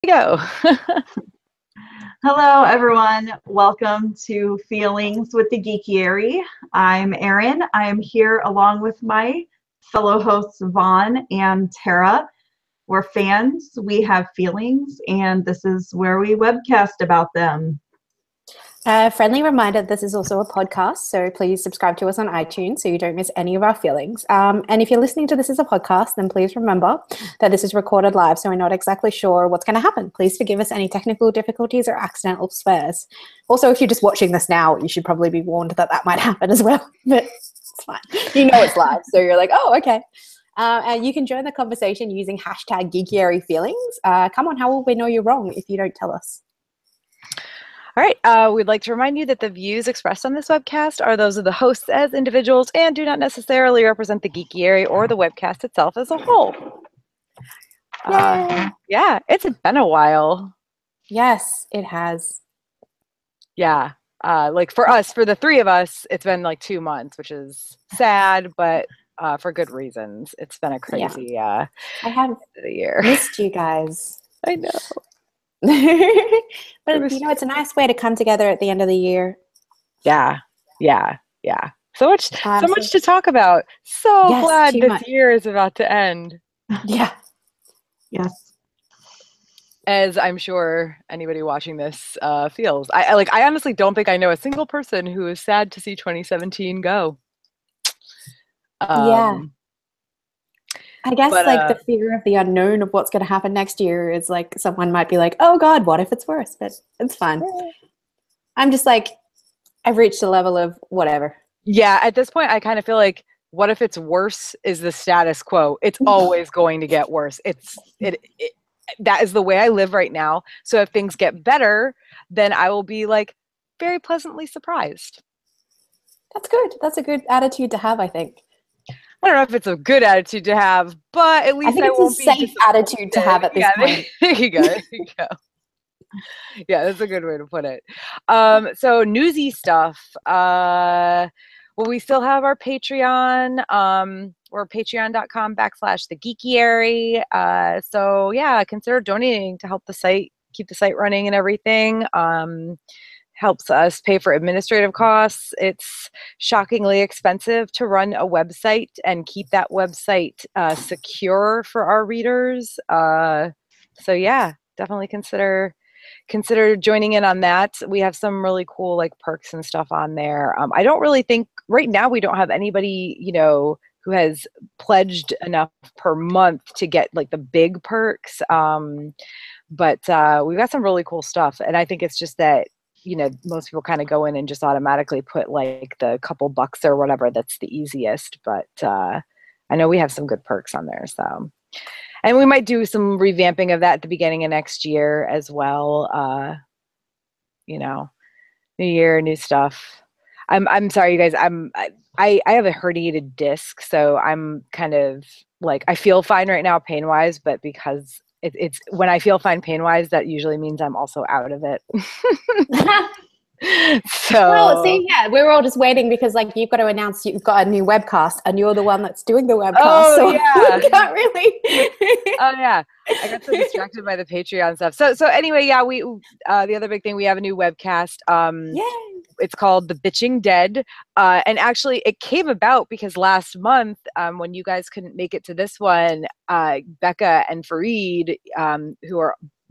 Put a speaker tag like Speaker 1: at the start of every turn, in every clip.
Speaker 1: Go.
Speaker 2: Hello, everyone. Welcome to Feelings with the Geekiary. I'm Erin. I am here along with my fellow hosts, Vaughn and Tara. We're fans, we have feelings, and this is where we webcast about them.
Speaker 3: Friendly reminder, this is also a podcast, so please subscribe to us on iTunes so you don't miss any of our feelings. And if you're listening to this as a podcast, then please remember that this is recorded live, so we're not exactly sure what's going to happen. Please forgive us any technical difficulties or accidental swears. Also, if you're just watching this now, you should probably be warned that that might happen as well, but it's fine. You know it's live, so you're like, oh, okay. And you can join the conversation using hashtag #GeekiaryFeelings. Come on, how will we know you're wrong if you don't tell us?
Speaker 1: All right. We'd like to remind you that the views expressed on this webcast are those of the hosts as individuals and do not necessarily represent the Geekiary or the webcast itself as a whole. Yeah, it's been a while.
Speaker 3: Yes, it has.
Speaker 1: Yeah. Like for us, for the three of us, it's been like 2 months, which is sad, but for good reasons. It's been a crazy
Speaker 3: I have
Speaker 1: year.
Speaker 3: Missed you guys.
Speaker 1: I know.
Speaker 3: But you know, it's a nice way to come together at the end of the year.
Speaker 1: Yeah. So much to talk about. So
Speaker 3: yes,
Speaker 1: glad this year is about to end.
Speaker 3: Yeah.
Speaker 2: Yes.
Speaker 1: As I'm sure anybody watching this feels. I honestly don't think I know a single person who is sad to see 2017 go.
Speaker 3: Yeah. I guess the fear of the unknown of what's going to happen next year is like someone might be like, oh God, what if it's worse? But it's fine. I'm just like, I've reached a level of whatever.
Speaker 1: Yeah, at this point, I kind of feel like, what if it's worse is the status quo? It's always going to get worse. That is the way I live right now. So if things get better, then I will be like very pleasantly surprised.
Speaker 3: That's good. That's a good attitude to have, I think.
Speaker 1: I don't know if it's a good attitude to have, but at least
Speaker 3: I won't be a safe attitude to have at this point.
Speaker 1: There you go. Yeah, that's a good way to put it. So newsy stuff. Well, we still have our Patreon. We're patreon.com/thegeekiary. So yeah, consider donating to help the site, keep the site running and everything. Helps us pay for administrative costs. It's shockingly expensive to run a website and keep that website secure for our readers. So yeah, definitely consider joining in on that. We have some really cool like perks and stuff on there. I don't really think right now we don't have anybody, who has pledged enough per month to get like the big perks. But we've got some really cool stuff. And I think it's just that, most people kind of go in and just automatically put like the couple bucks or whatever that's the easiest. But I know we have some good perks on there. So, and we might do some revamping of that at the beginning of next year as well. New year, new stuff. I'm sorry, you guys. I have a herniated disc, so I'm kind of like, I feel fine right now pain wise, but because it's when I feel fine pain wise, that usually means I'm also out of it. So
Speaker 3: well, see, yeah, we're all just waiting because like you've got to announce you've got a new webcast and you're the one that's doing the webcast.
Speaker 1: Oh,
Speaker 3: so
Speaker 1: yeah.
Speaker 3: We can't really.
Speaker 1: Oh yeah, I got so distracted by the Patreon stuff. So anyway, yeah, we the other big thing, we have a new webcast.
Speaker 3: Yay.
Speaker 1: It's called The Bitching Dead. And actually it came about because last month, when you guys couldn't make it to this one, Becca and Fareed,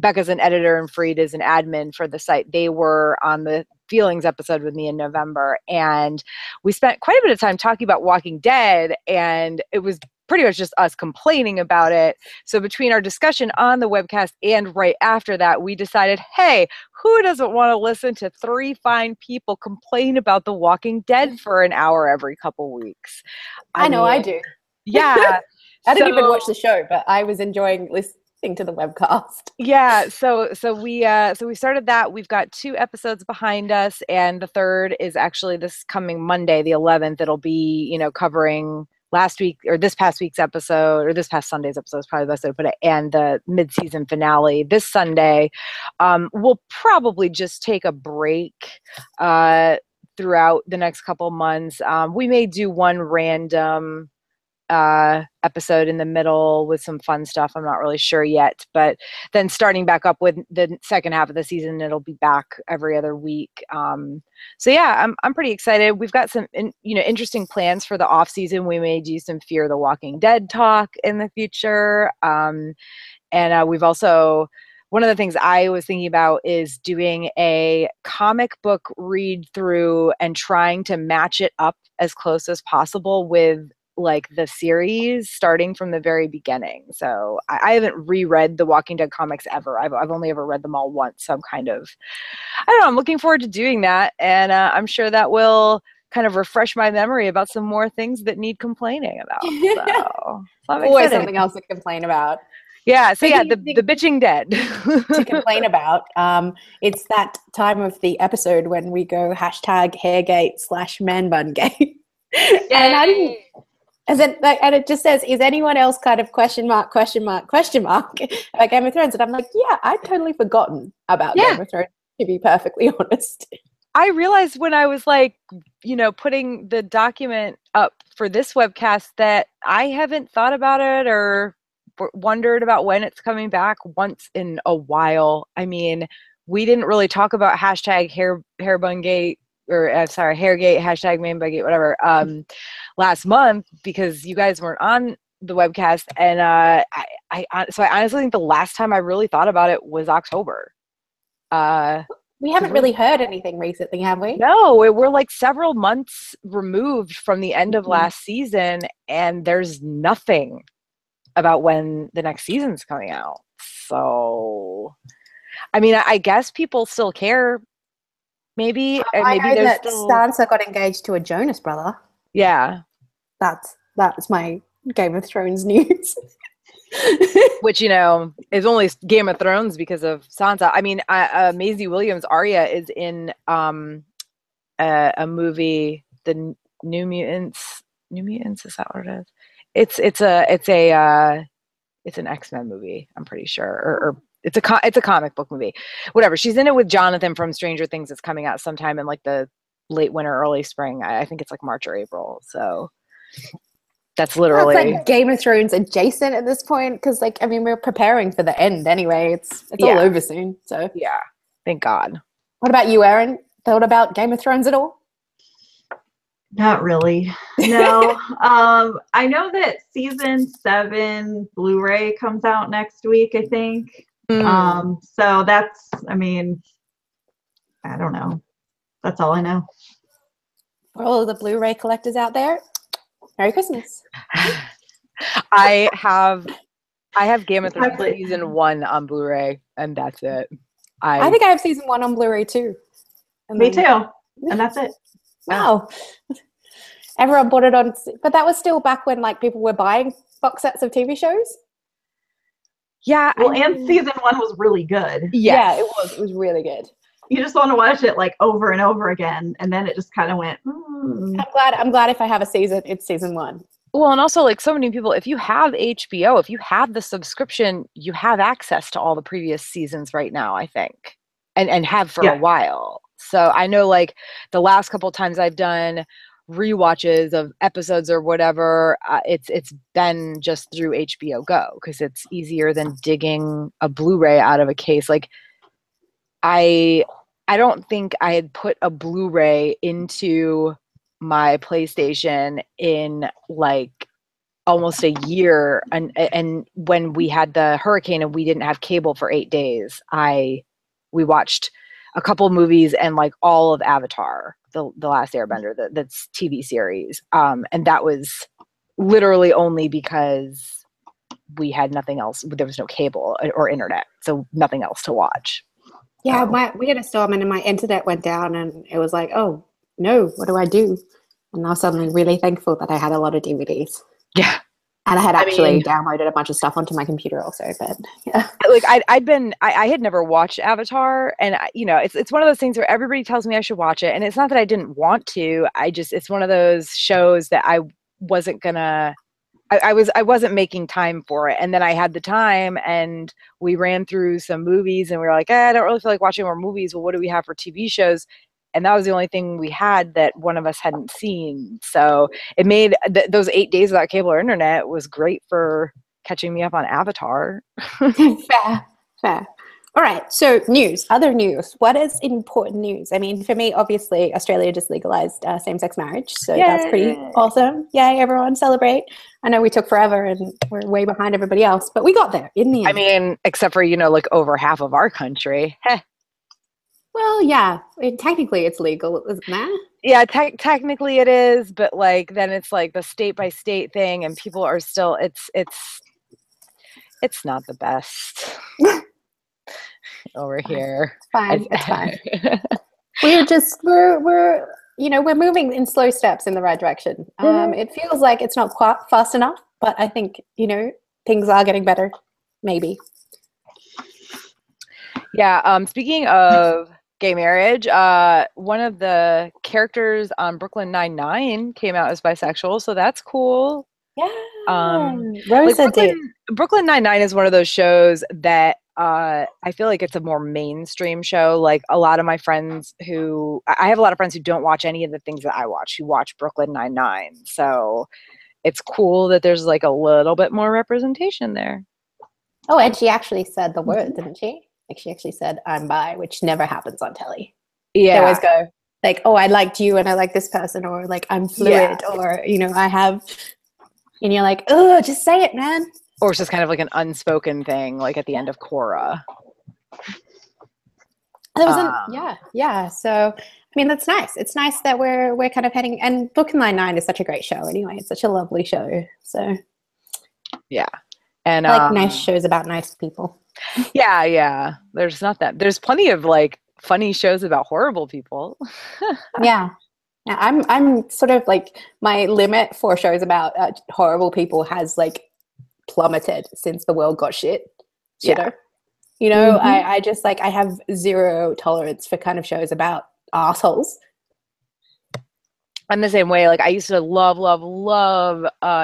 Speaker 1: Becca's an editor and Fareed is an admin for the site. They were on the Feelings episode with me in November. And we spent quite a bit of time talking about Walking Dead. And it was pretty much just us complaining about it. So between our discussion on the webcast and right after that, we decided, hey, who doesn't want to listen to three fine people complain about The Walking Dead for an hour every couple weeks?
Speaker 3: I know, I do.
Speaker 1: Yeah.
Speaker 3: I didn't even watch the show, but I was enjoying listening to the webcast.
Speaker 1: Yeah, so we started that. We've got 2 episodes behind us, and the third is actually this coming Monday, the 11th. It'll be, covering last week or this past week's episode, or this past Sunday's episode is probably the best way to put it, and the mid-season finale this Sunday. We'll probably just take a break throughout the next couple months. We may do one random episode in the middle with some fun stuff. I'm not really sure yet, but then starting back up with the second half of the season, it'll be back every other week. So yeah, I'm pretty excited. We've got some interesting plans for the off season. We may do some Fear the Walking Dead talk in the future, and we've also, one of the things I was thinking about is doing a comic book read through and trying to match it up as close as possible with like the series starting from the very beginning. So I haven't reread the Walking Dead comics ever. I've only ever read them all once. So I'm kind of, I don't know, I'm looking forward to doing that. And I'm sure that will kind of refresh my memory about some more things that need complaining about. So I'm
Speaker 3: Always
Speaker 1: excited.
Speaker 3: something else to complain about.
Speaker 1: Yeah, so yeah, the bitching dead.
Speaker 3: To complain about. It's that time of the episode when we go #hairgate/manbungate. And I didn't, and it just says, is anyone else kind of question mark about Game of Thrones? And I'm like, yeah, I'd totally forgotten about Game of Thrones, to be perfectly honest.
Speaker 1: I realized when I was like, putting the document up for this webcast that I haven't thought about it or wondered about when it's coming back once in a while. I mean, we didn't really talk about #hairbungate or sorry, Hairgate, #manbungate, whatever, last month because you guys weren't on the webcast. And so I honestly think the last time I really thought about it was October.
Speaker 3: We haven't really heard anything recently, have we?
Speaker 1: No, we're like several months removed from the end of last season, and there's nothing about when the next season's coming out. So, I mean, I guess people still care. Maybe
Speaker 3: I know
Speaker 1: there's
Speaker 3: that
Speaker 1: still...
Speaker 3: Sansa got engaged to a Jonas brother.
Speaker 1: Yeah,
Speaker 3: that's my Game of Thrones news.
Speaker 1: Which is only Game of Thrones because of Sansa. I mean, Maisie Williams' Arya is in a movie, The New Mutants. New Mutants, is that what it is? It's an X-Men movie, I'm pretty sure, or it's a comic book movie. Whatever. She's in it with Jonathan from Stranger Things. It's coming out sometime in like the late winter, early spring. I think it's like March or April. So that's literally
Speaker 3: like Game of Thrones adjacent at this point because, like, I mean, we're preparing for the end anyway. It's all over soon. So
Speaker 1: yeah, thank God.
Speaker 3: What about you, Erin? Thought about Game of Thrones at all?
Speaker 2: Not really. No. I know that season 7 Blu-ray comes out next week, I think. So that's, I mean, I don't know. That's all I know.
Speaker 3: For all of the Blu-ray collectors out there, Merry Christmas.
Speaker 1: I have Game of Thrones season 1 on Blu-ray, and that's it.
Speaker 3: I think I have season 1 on Blu-ray too.
Speaker 2: Me too. And that's it.
Speaker 3: Wow. Everyone bought it on, but that was still back when like people were buying box sets of TV shows.
Speaker 1: Yeah.
Speaker 2: Well, and season 1 was really good.
Speaker 3: Yes. Yeah, it was. It was really good.
Speaker 2: You just want to watch it like over and over again, and then it just kind of went.
Speaker 3: I'm glad if I have a season, it's season 1.
Speaker 1: Well, and also like so many people, if you have HBO, if you have the subscription, you have access to all the previous seasons right now, I think, and have for a while. So I know like the last couple of times I've done rewatches of episodes or whatever, it's been just through HBO Go because it's easier than digging a Blu-ray out of a case. Like I don't think I had put a Blu-ray into my PlayStation in like almost a year, and when we had the hurricane and we didn't have cable for 8 days, we watched a couple movies and like all of Avatar, the Last Airbender, that's TV series, and that was literally only because we had nothing else. There was no cable or internet, so nothing else to watch.
Speaker 3: Yeah, we had a storm and my internet went down, and it was like, oh no, what do I do? And I was suddenly really thankful that I had a lot of DVDs.
Speaker 1: Yeah.
Speaker 3: And I had actually downloaded a bunch of stuff onto my computer also, but yeah.
Speaker 1: Like I had never watched Avatar, and it's one of those things where everybody tells me I should watch it, and it's not that I didn't want to. It's one of those shows that I wasn't gonna. I wasn't making time for it, and then I had the time, and we ran through some movies, and we were like, I don't really feel like watching more movies. Well, what do we have for TV shows? and that was the only thing we had that one of us hadn't seen. So it made those 8 days without cable or internet was great for catching me up on Avatar.
Speaker 3: Fair, fair. All right, so other news. What is important news? I mean, for me, obviously, Australia just legalized same-sex marriage, so that's pretty awesome. Yay, everyone, celebrate. I know we took forever and we're way behind everybody else, but we got there in the end.
Speaker 1: I mean, except for, like over half of our country.
Speaker 3: Well, yeah, technically it's legal, isn't that?
Speaker 1: Yeah, technically it is, but like then it's like the state by state thing, and people are still it's not the best over here.
Speaker 3: It's fine. We're moving in slow steps in the right direction. It feels like it's not quite fast enough, but I think things are getting better. Maybe.
Speaker 1: Yeah. Speaking of gay marriage, one of the characters on Brooklyn Nine-Nine came out as bisexual, so that's cool.
Speaker 3: Yeah.
Speaker 1: Rosa did. Brooklyn Nine-Nine is one of those shows that I feel like it's a more mainstream show. Like a lot of my friends I have a lot of friends who don't watch any of the things that I watch, who watch Brooklyn Nine-Nine. So it's cool that there's like a little bit more representation there.
Speaker 3: Oh, and she actually said the word, didn't she? Like she actually said, "I'm bi," which never happens on telly.
Speaker 1: Yeah.
Speaker 3: They always go like, "Oh, I liked you and I like this person," or like, "I'm fluid," or I have, and you're like, "Oh, just say it, man."
Speaker 1: Or it's just kind of like an unspoken thing, like at the end of Korra.
Speaker 3: There was yeah. So I mean, that's nice. It's nice that we're kind of heading. And Brooklyn Nine-Nine is such a great show. Anyway, it's such a lovely show. So
Speaker 1: yeah, and
Speaker 3: I like nice shows about nice people.
Speaker 1: Yeah. There's plenty of like funny shows about horrible people.
Speaker 3: Yeah, I'm sort of like my limit for shows about horrible people has like plummeted since the world got shitter. I just like I have zero tolerance for kind of shows about assholes.
Speaker 1: I'm the same way. Like I used to love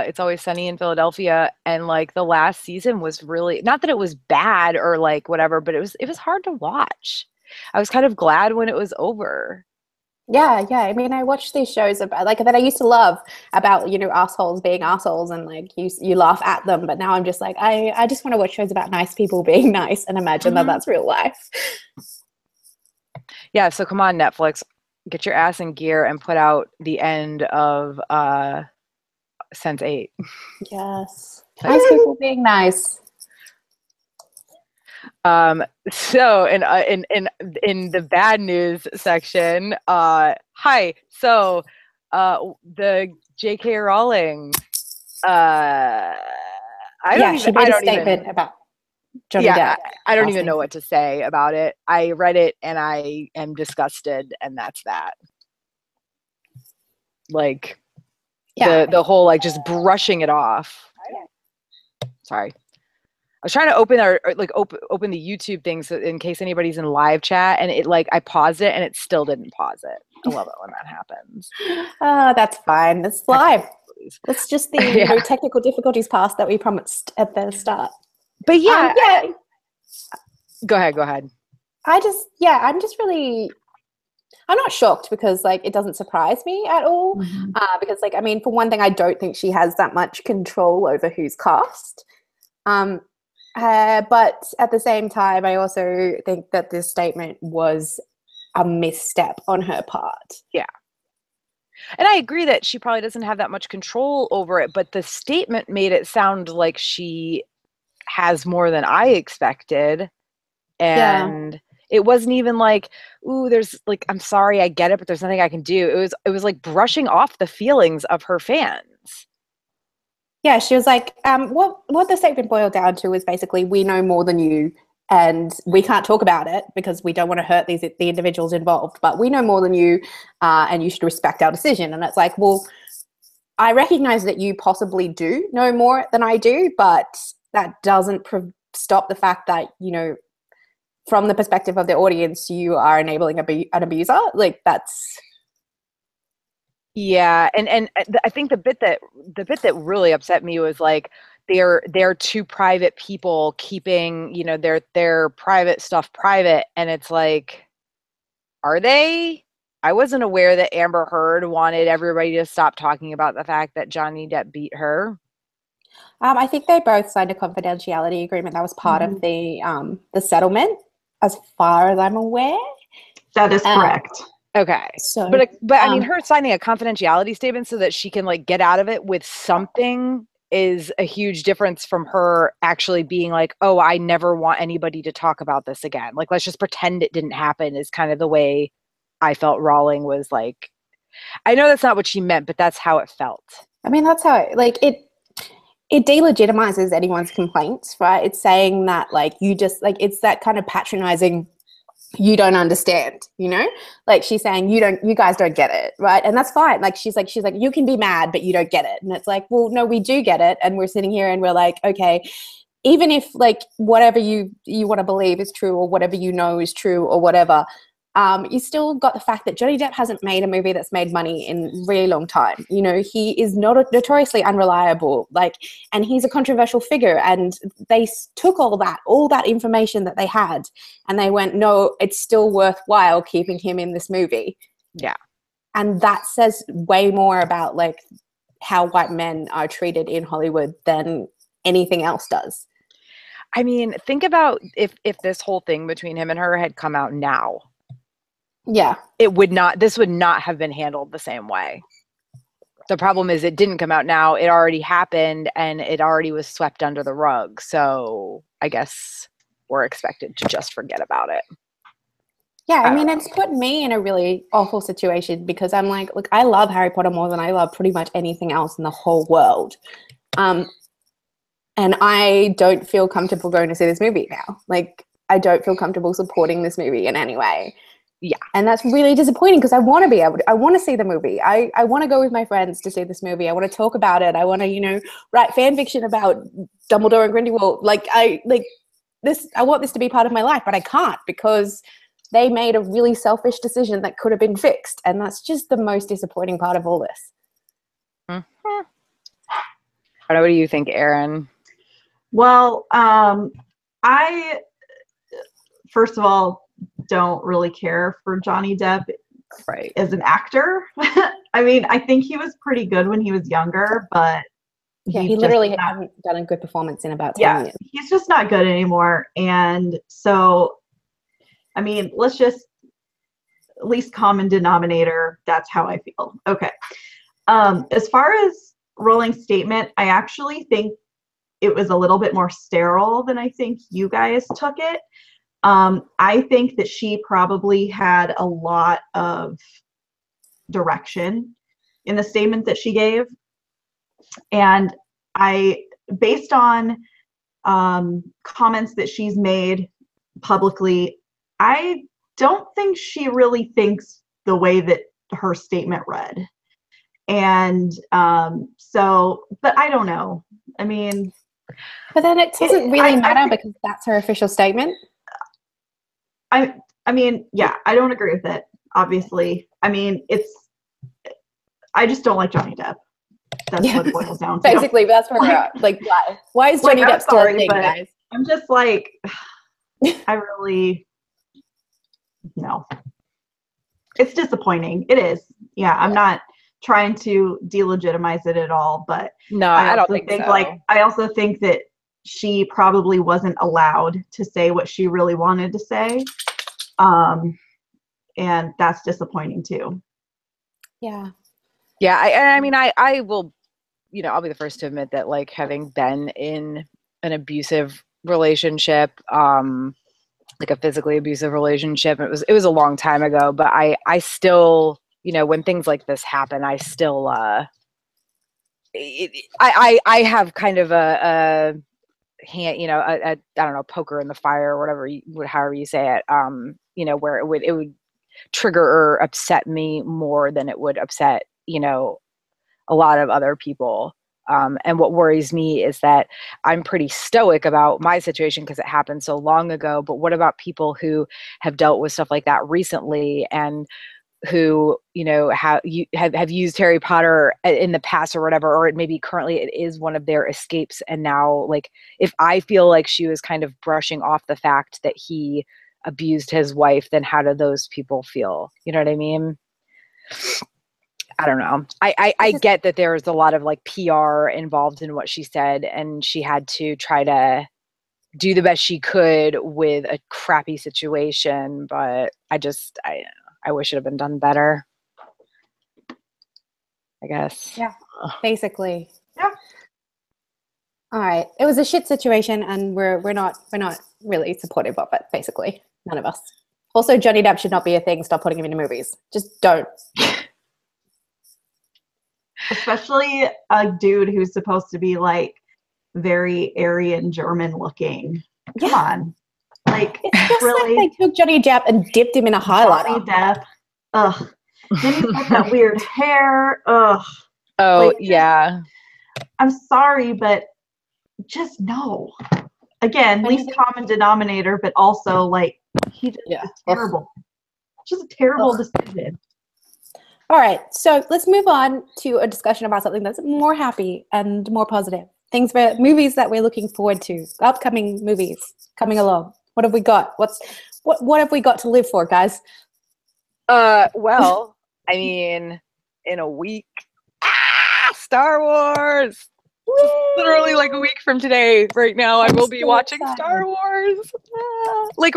Speaker 1: It's Always Sunny in Philadelphia, and like the last season was really, not that it was bad or like whatever, but it was hard to watch. I was kind of glad when it was over.
Speaker 3: Yeah. I mean, I watched these shows about like that I used to love about assholes being assholes, and like you laugh at them, but now I'm just like I just want to watch shows about nice people being nice and imagine that that's real life.
Speaker 1: Yeah, so come on, Netflix, get your ass in gear and put out the end of Sense8.
Speaker 3: Yes, nice people being nice.
Speaker 1: So in the bad news section, hi. So the J.K. Rowling, I don't even
Speaker 3: about Johnny Depp.
Speaker 1: I don't even know what to say about it. I read it and I am disgusted, and that's that. Like the whole like just brushing it off. Sorry. I was trying to open open the YouTube thing so in case anybody's in live chat, and it like I paused it and it still didn't pause it. I love it when that happens.
Speaker 3: That's fine. It's live. It's just the technical difficulties past that we promised at the start.
Speaker 1: But go ahead.
Speaker 3: I'm not shocked because like it doesn't surprise me at all. Because like I mean, for one thing, I don't think she has that much control over who's cast. But at the same time, I also think that this statement was a misstep on her part.
Speaker 1: Yeah. And I agree that she probably doesn't have that much control over it, but the statement made it sound like she has more than I expected. And it wasn't even like, ooh, there's like, I'm sorry, I get it, but there's nothing I can do. It was like brushing off the feelings of her fans.
Speaker 3: Yeah, she was like, what the statement boiled down to is basically, we know more than you, and we can't talk about it because we don't want to hurt the individuals involved, but we know more than you, and you should respect our decision. And it's like, well, I recognize that you possibly do know more than I do, but that doesn't stop the fact that, from the perspective of the audience, you are enabling an abuser. Like that's...
Speaker 1: Yeah, and I think the bit that really upset me was like they're two private people keeping their private stuff private, and it's like, are they? I wasn't aware that Amber Heard wanted everybody to stop talking about the fact that Johnny Depp beat her.
Speaker 3: I think they both signed a confidentiality agreement that was part of the settlement, as far as I'm aware.
Speaker 2: That is correct.
Speaker 1: Okay.
Speaker 3: So,
Speaker 1: but I mean, her signing a confidentiality statement so that she can like get out of it with something is a huge difference from her actually being like, oh, I never want anybody to talk about this again. Like, let's just pretend it didn't happen is kind of the way I felt Rowling was like. I know that's not what she meant, but that's how it felt.
Speaker 3: I mean, that's how it delegitimizes anyone's complaints, right? It's saying that like you just like it's that kind of patronizing, you don't understand, you know? Like she's saying you guys don't get it, right? And that's fine. Like she's like you can be mad, but you don't get it. And it's like, well, no, we do get it. And we're sitting here and we're like, okay, even if like whatever you want to believe is true or whatever you know is true or whatever, you still got the fact that Johnny Depp hasn't made a movie that's made money in a really long time. You know, he is notoriously unreliable, like, and he's a controversial figure. And they took all that information that they had, and they went, no, it's still worthwhile keeping him in this movie.
Speaker 1: Yeah.
Speaker 3: And that says way more about like how white men are treated in Hollywood than anything else does.
Speaker 1: I mean, think about if this whole thing between him and her had come out now.
Speaker 3: Yeah.
Speaker 1: This would not have been handled the same way. The problem is it didn't come out now. It already happened and it already was swept under the rug. So I guess we're expected to just forget about it.
Speaker 3: Yeah, I mean, it's put me in a really awful situation because I'm like, look, I love Harry Potter more than I love pretty much anything else in the whole world. And I don't feel comfortable going to see this movie now. Like, I don't feel comfortable supporting this movie in any way. Yeah. And that's really disappointing because I want to see the movie. I want to go with my friends to see this movie. I want to talk about it. I want to, write fan fiction about Dumbledore and Grindelwald. I want this to be part of my life, but I can't because they made a really selfish decision that could have been fixed. And that's just the most disappointing part of all this.
Speaker 1: Mm-hmm. What do you think, Erin?
Speaker 2: Well, I, first of all, don't really care for Johnny Depp as an actor. I mean, I think he was pretty good when he was younger, but
Speaker 3: he literally hasn't done a good performance in about 10 years.
Speaker 2: He's just not good anymore. And so, I mean, let's just least common denominator. That's how I feel. Okay. As far as Rowling's statement, I actually think it was a little bit more sterile than I think you guys took it. I think that she probably had a lot of direction in the statement that she gave. And based on comments that she's made publicly, I don't think she really thinks the way that her statement read. And but I don't know. I mean,
Speaker 3: but then it doesn't really matter because that's her official statement.
Speaker 2: I mean, yeah, I don't agree with it, obviously. I mean, I just don't like Johnny Depp. That's what it boils down to.
Speaker 3: Basically, that's where we're at. Like, why is Johnny Depp still a thing, guys?
Speaker 2: I'm just like, I really, no. It's disappointing. It is. Yeah, I'm not trying to delegitimize it at all, but
Speaker 1: no, I don't think so.
Speaker 2: I also think that she probably wasn't allowed to say what she really wanted to say. And that's disappointing too.
Speaker 3: Yeah.
Speaker 1: Yeah. I mean, I will, I'll be the first to admit that like having been in an abusive relationship, like a physically abusive relationship, it was a long time ago, but I still, when things like this happen, I still, I have kind of a hand, I don't know, poker in the fire or whatever, however you say it, where it would trigger or upset me more than it would upset, a lot of other people. And what worries me is that I'm pretty stoic about my situation because it happened so long ago. But what about people who have dealt with stuff like that recently and who, have used Harry Potter in the past or whatever, or maybe currently it is one of their escapes. And now, like, if I feel like she was kind of brushing off the fact that he abused his wife, then how do those people feel? You know what I mean? I don't know. I get that there's a lot of like PR involved in what she said, and she had to try to do the best she could with a crappy situation, but I wish it had been done better, I guess.
Speaker 3: Yeah, basically.
Speaker 2: Yeah.
Speaker 3: All right. It was a shit situation, and we're not really supportive of it, basically. None of us. Also, Johnny Depp should not be a thing. Stop putting him into movies. Just don't.
Speaker 2: Especially a dude who's supposed to be like very Aryan German looking. Come on. Like,
Speaker 3: It's just
Speaker 2: really?
Speaker 3: like they took Johnny Depp and dipped him in a highlighter.
Speaker 2: Johnny Depp. Ugh. Then he's got that weird hair. Ugh.
Speaker 1: Oh,
Speaker 2: Like,
Speaker 1: yeah.
Speaker 2: I'm sorry, but just no. Again, least common denominator, but also like he just is terrible. Just a terrible decision.
Speaker 3: All right, so let's move on to a discussion about something that's more happy and more positive. Movies that we're looking forward to. Upcoming movies coming along. What have we got? What have we got to live for, guys?
Speaker 1: Well, I mean, in a week, Star Wars. Literally like a week from today, right now, I will be watching Star Wars. Like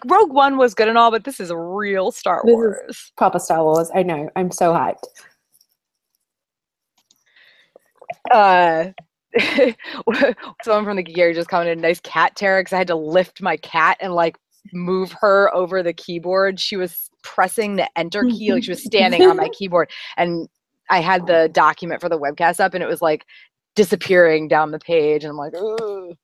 Speaker 1: Rogue One was good and all, but this is a real Star Wars.
Speaker 3: Proper Star Wars. I know. I'm so hyped.
Speaker 1: Someone from the Geekiary just commented, "Nice cat, Tara," because I had to lift my cat and like move her over the keyboard. She was pressing the enter key, like she was standing on my keyboard, and I had the document for the webcast up, and it was like disappearing down the page, and I'm like, ooh.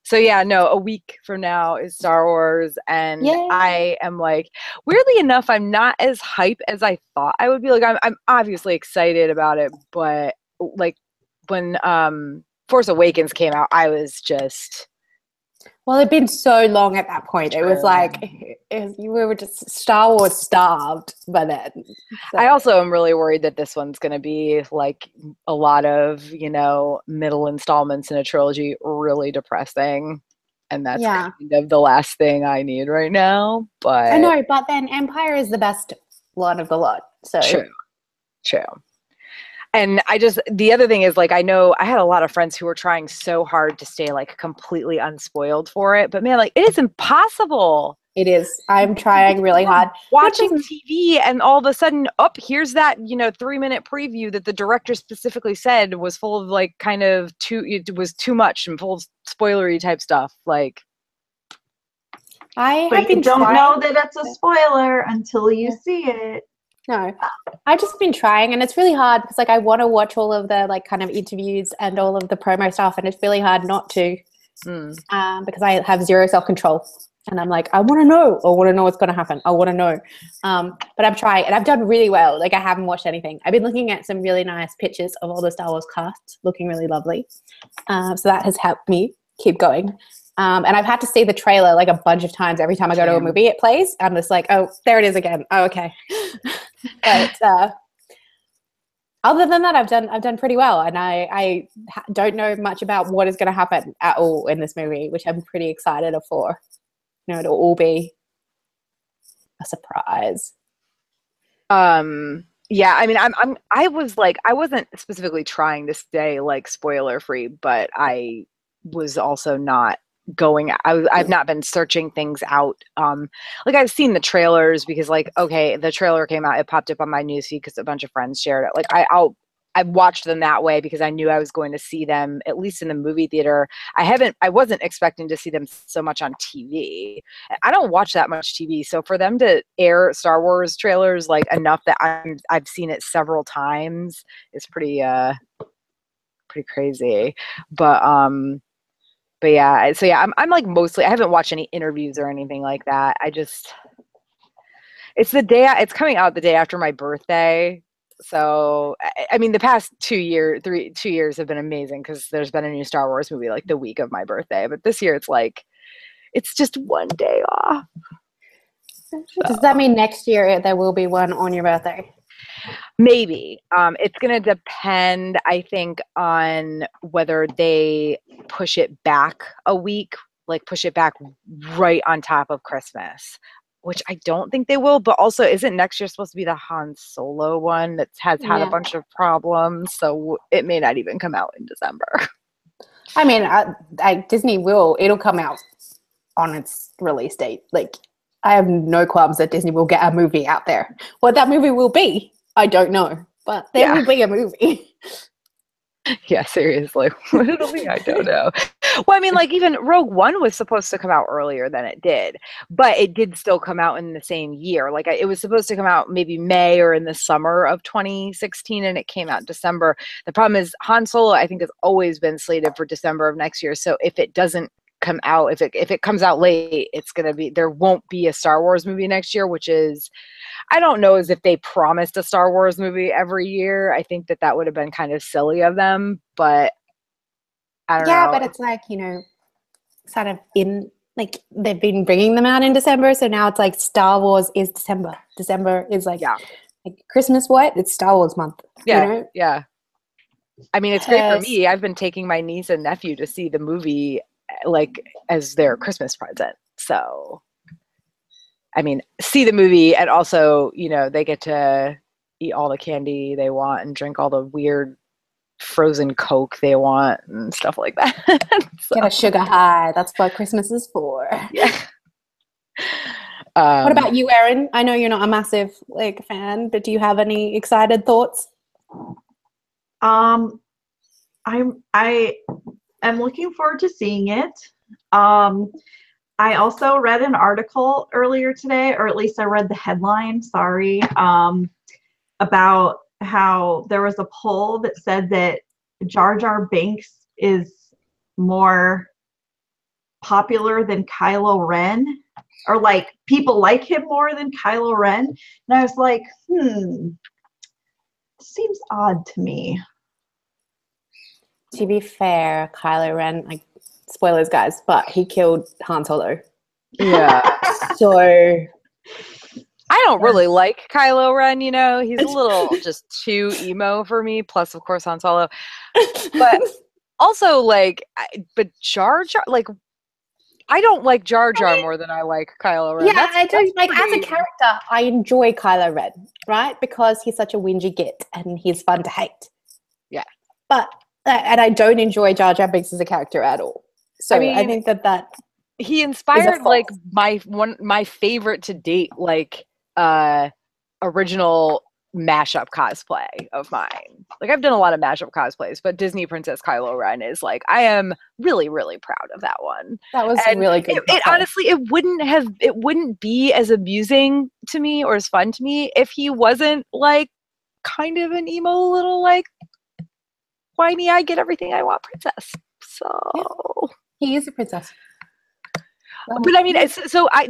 Speaker 1: So yeah, no, a week from now is Star Wars, and yay. I am like, weirdly enough, I'm not as hype as I thought I would be. Like, I'm obviously excited about it, but like when Force Awakens came out, I was just.
Speaker 3: Well, it'd been so long at that point. It was like we were just Star Wars starved by then. So.
Speaker 1: I also am really worried that this one's going to be like a lot of, middle installments in a trilogy, really depressing. And that's kind of the last thing I need right now. But
Speaker 3: I know, but then Empire is the best one of the lot. So
Speaker 1: True. And the other thing is, like, I know I had a lot of friends who were trying so hard to stay like completely unspoiled for it, but man, like, it is impossible.
Speaker 3: It is. I'm trying really hard.
Speaker 1: Watching TV, and all of a sudden, here's that, 3-minute preview that the director specifically said was full of like it was too much and full of spoilery type stuff. Like,
Speaker 2: but you don't know that it's a spoiler until you see it.
Speaker 3: No, I've just been trying, and it's really hard because like I want to watch all of the like kind of interviews and all of the promo stuff, and it's really hard not to because I have zero self-control, and I'm like, I want to know what's going to happen. I want to know, but I'm trying, and I've done really well. Like, I haven't watched anything. I've been looking at some really nice pictures of all the Star Wars casts, looking really lovely. So that has helped me keep going. And I've had to see the trailer like a bunch of times. Every time I go to a movie, it plays. I'm just like, oh, there it is again. Oh, okay. But other than that, I've done pretty well, and I don't know much about what is going to happen at all in this movie, which I'm pretty excited for. It'll all be a surprise.
Speaker 1: Yeah, I mean, I wasn't specifically trying to stay like spoiler free, but I was also not I've not been searching things out. Like, I've seen the trailers because, like, okay, the trailer came out, it popped up on my newsfeed because a bunch of friends shared it. Like, I watched them that way because I knew I was going to see them at least in the movie theater. I wasn't expecting to see them so much on TV. I don't watch that much TV, so for them to air Star Wars trailers like enough that I've seen it several times is pretty crazy. But yeah, so yeah, I'm like mostly, I haven't watched any interviews or anything like that. It's coming out the day after my birthday. So, I mean, the past 2 years have been amazing because there's been a new Star Wars movie like the week of my birthday. But this year it's just one day off.
Speaker 3: So. Does that mean next year there will be one on your birthday?
Speaker 1: Maybe. It's going to depend, I think, on whether they push it back a week, like push it back right on top of Christmas, which I don't think they will, but also isn't next year supposed to be the Han Solo one that has had a bunch of problems, so it may not even come out in December.
Speaker 3: I mean, Disney it'll come out on its release date. Like, I have no qualms that Disney will get a movie out there. What that movie will be, I don't know, but there will be a movie.
Speaker 1: Yeah, seriously. What it'll be, I don't know. Well, I mean, like, even Rogue One was supposed to come out earlier than it did, but it did still come out in the same year. Like, it was supposed to come out maybe May or in the summer of 2016, and it came out in December. The problem is Han Solo, I think, has always been slated for December of next year. So if it doesn't come out, if it comes out late, there won't be a Star Wars movie next year, which is, I don't know as if they promised a Star Wars movie every year. I think that would have been kind of silly of them, but I don't know.
Speaker 3: Yeah, but it's like, sort of they've been bringing them out in December, so now it's like Star Wars is December. December is like Christmas what? It's Star Wars month.
Speaker 1: Yeah, yeah. I mean, it's great for me. I've been taking my niece and nephew to see the movie like as their Christmas present. So I mean, see the movie, and also, they get to eat all the candy they want and drink all the weird frozen Coke they want and stuff like that. So.
Speaker 3: Get a sugar high. That's what Christmas is for.
Speaker 1: Yeah.
Speaker 3: What about you, Erin? I know you're not a massive fan, but do you have any excited thoughts?
Speaker 2: I am looking forward to seeing it. I also read an article earlier today, or at least I read the headline, about how there was a poll that said that Jar Jar Binks is more popular than Kylo Ren, or like people like him more than Kylo Ren. And I was like, seems odd to me.
Speaker 3: To be fair, Kylo Ren, spoilers, guys, but he killed Han Solo.
Speaker 1: Yeah.
Speaker 3: So
Speaker 1: I don't really like Kylo Ren, he's a little just too emo for me, plus of course Han Solo. But also but Jar Jar, I don't like Jar Jar more than I like Kylo Ren.
Speaker 3: Yeah, I don't as a character, I enjoy Kylo Ren, right? Because he's such a whingy git and he's fun to hate.
Speaker 1: Yeah.
Speaker 3: But and I don't enjoy Jar Jar Binks as a character at all. So I think that
Speaker 1: he inspired my favorite to date original mashup cosplay of mine. I've done a lot of mashup cosplays, but Disney Princess Kylo Ren is I am really, really proud of that one.
Speaker 3: That was really good.
Speaker 1: It honestly, it wouldn't be as amusing to me or as fun to me if he wasn't kind of an emo little whiny, I get everything I want princess. So
Speaker 3: he is a princess.
Speaker 1: But I mean,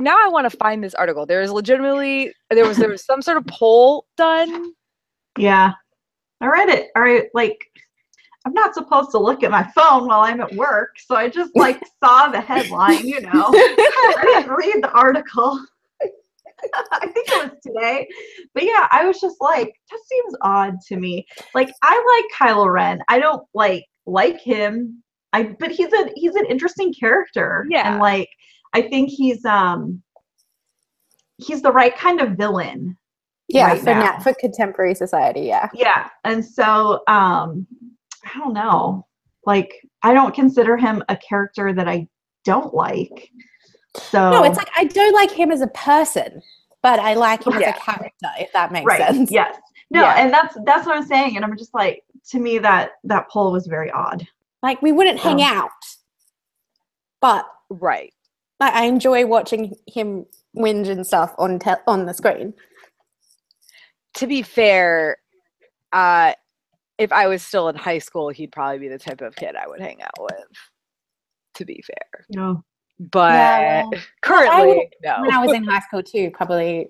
Speaker 1: now I want to find this article. There was some sort of poll done.
Speaker 2: Yeah, I read it. All right, I'm not supposed to look at my phone while I'm at work, so I just saw the headline. I didn't read the article. I think it was today, but yeah, I was just that seems odd to me. I like Kylo Ren. I don't like him. But he's an interesting character.
Speaker 1: Yeah,
Speaker 2: and I think he's the right kind of villain.
Speaker 3: Yeah, for contemporary society. Yeah.
Speaker 2: Yeah, and so I don't know. I don't consider him a character that I don't like. So
Speaker 3: no, it's I don't like him as a person, but I like him as a character, if that makes sense.
Speaker 2: Yes. No, and that's what I'm saying, and I'm just to me that poll was very odd.
Speaker 3: We wouldn't hang out, but
Speaker 1: right.
Speaker 3: I enjoy watching him whinge and stuff on the screen.
Speaker 1: To be fair, if I was still in high school, he'd probably be the type of kid I would hang out with. To be fair,
Speaker 2: no,
Speaker 1: but currently, no.
Speaker 3: When I was in high school too, probably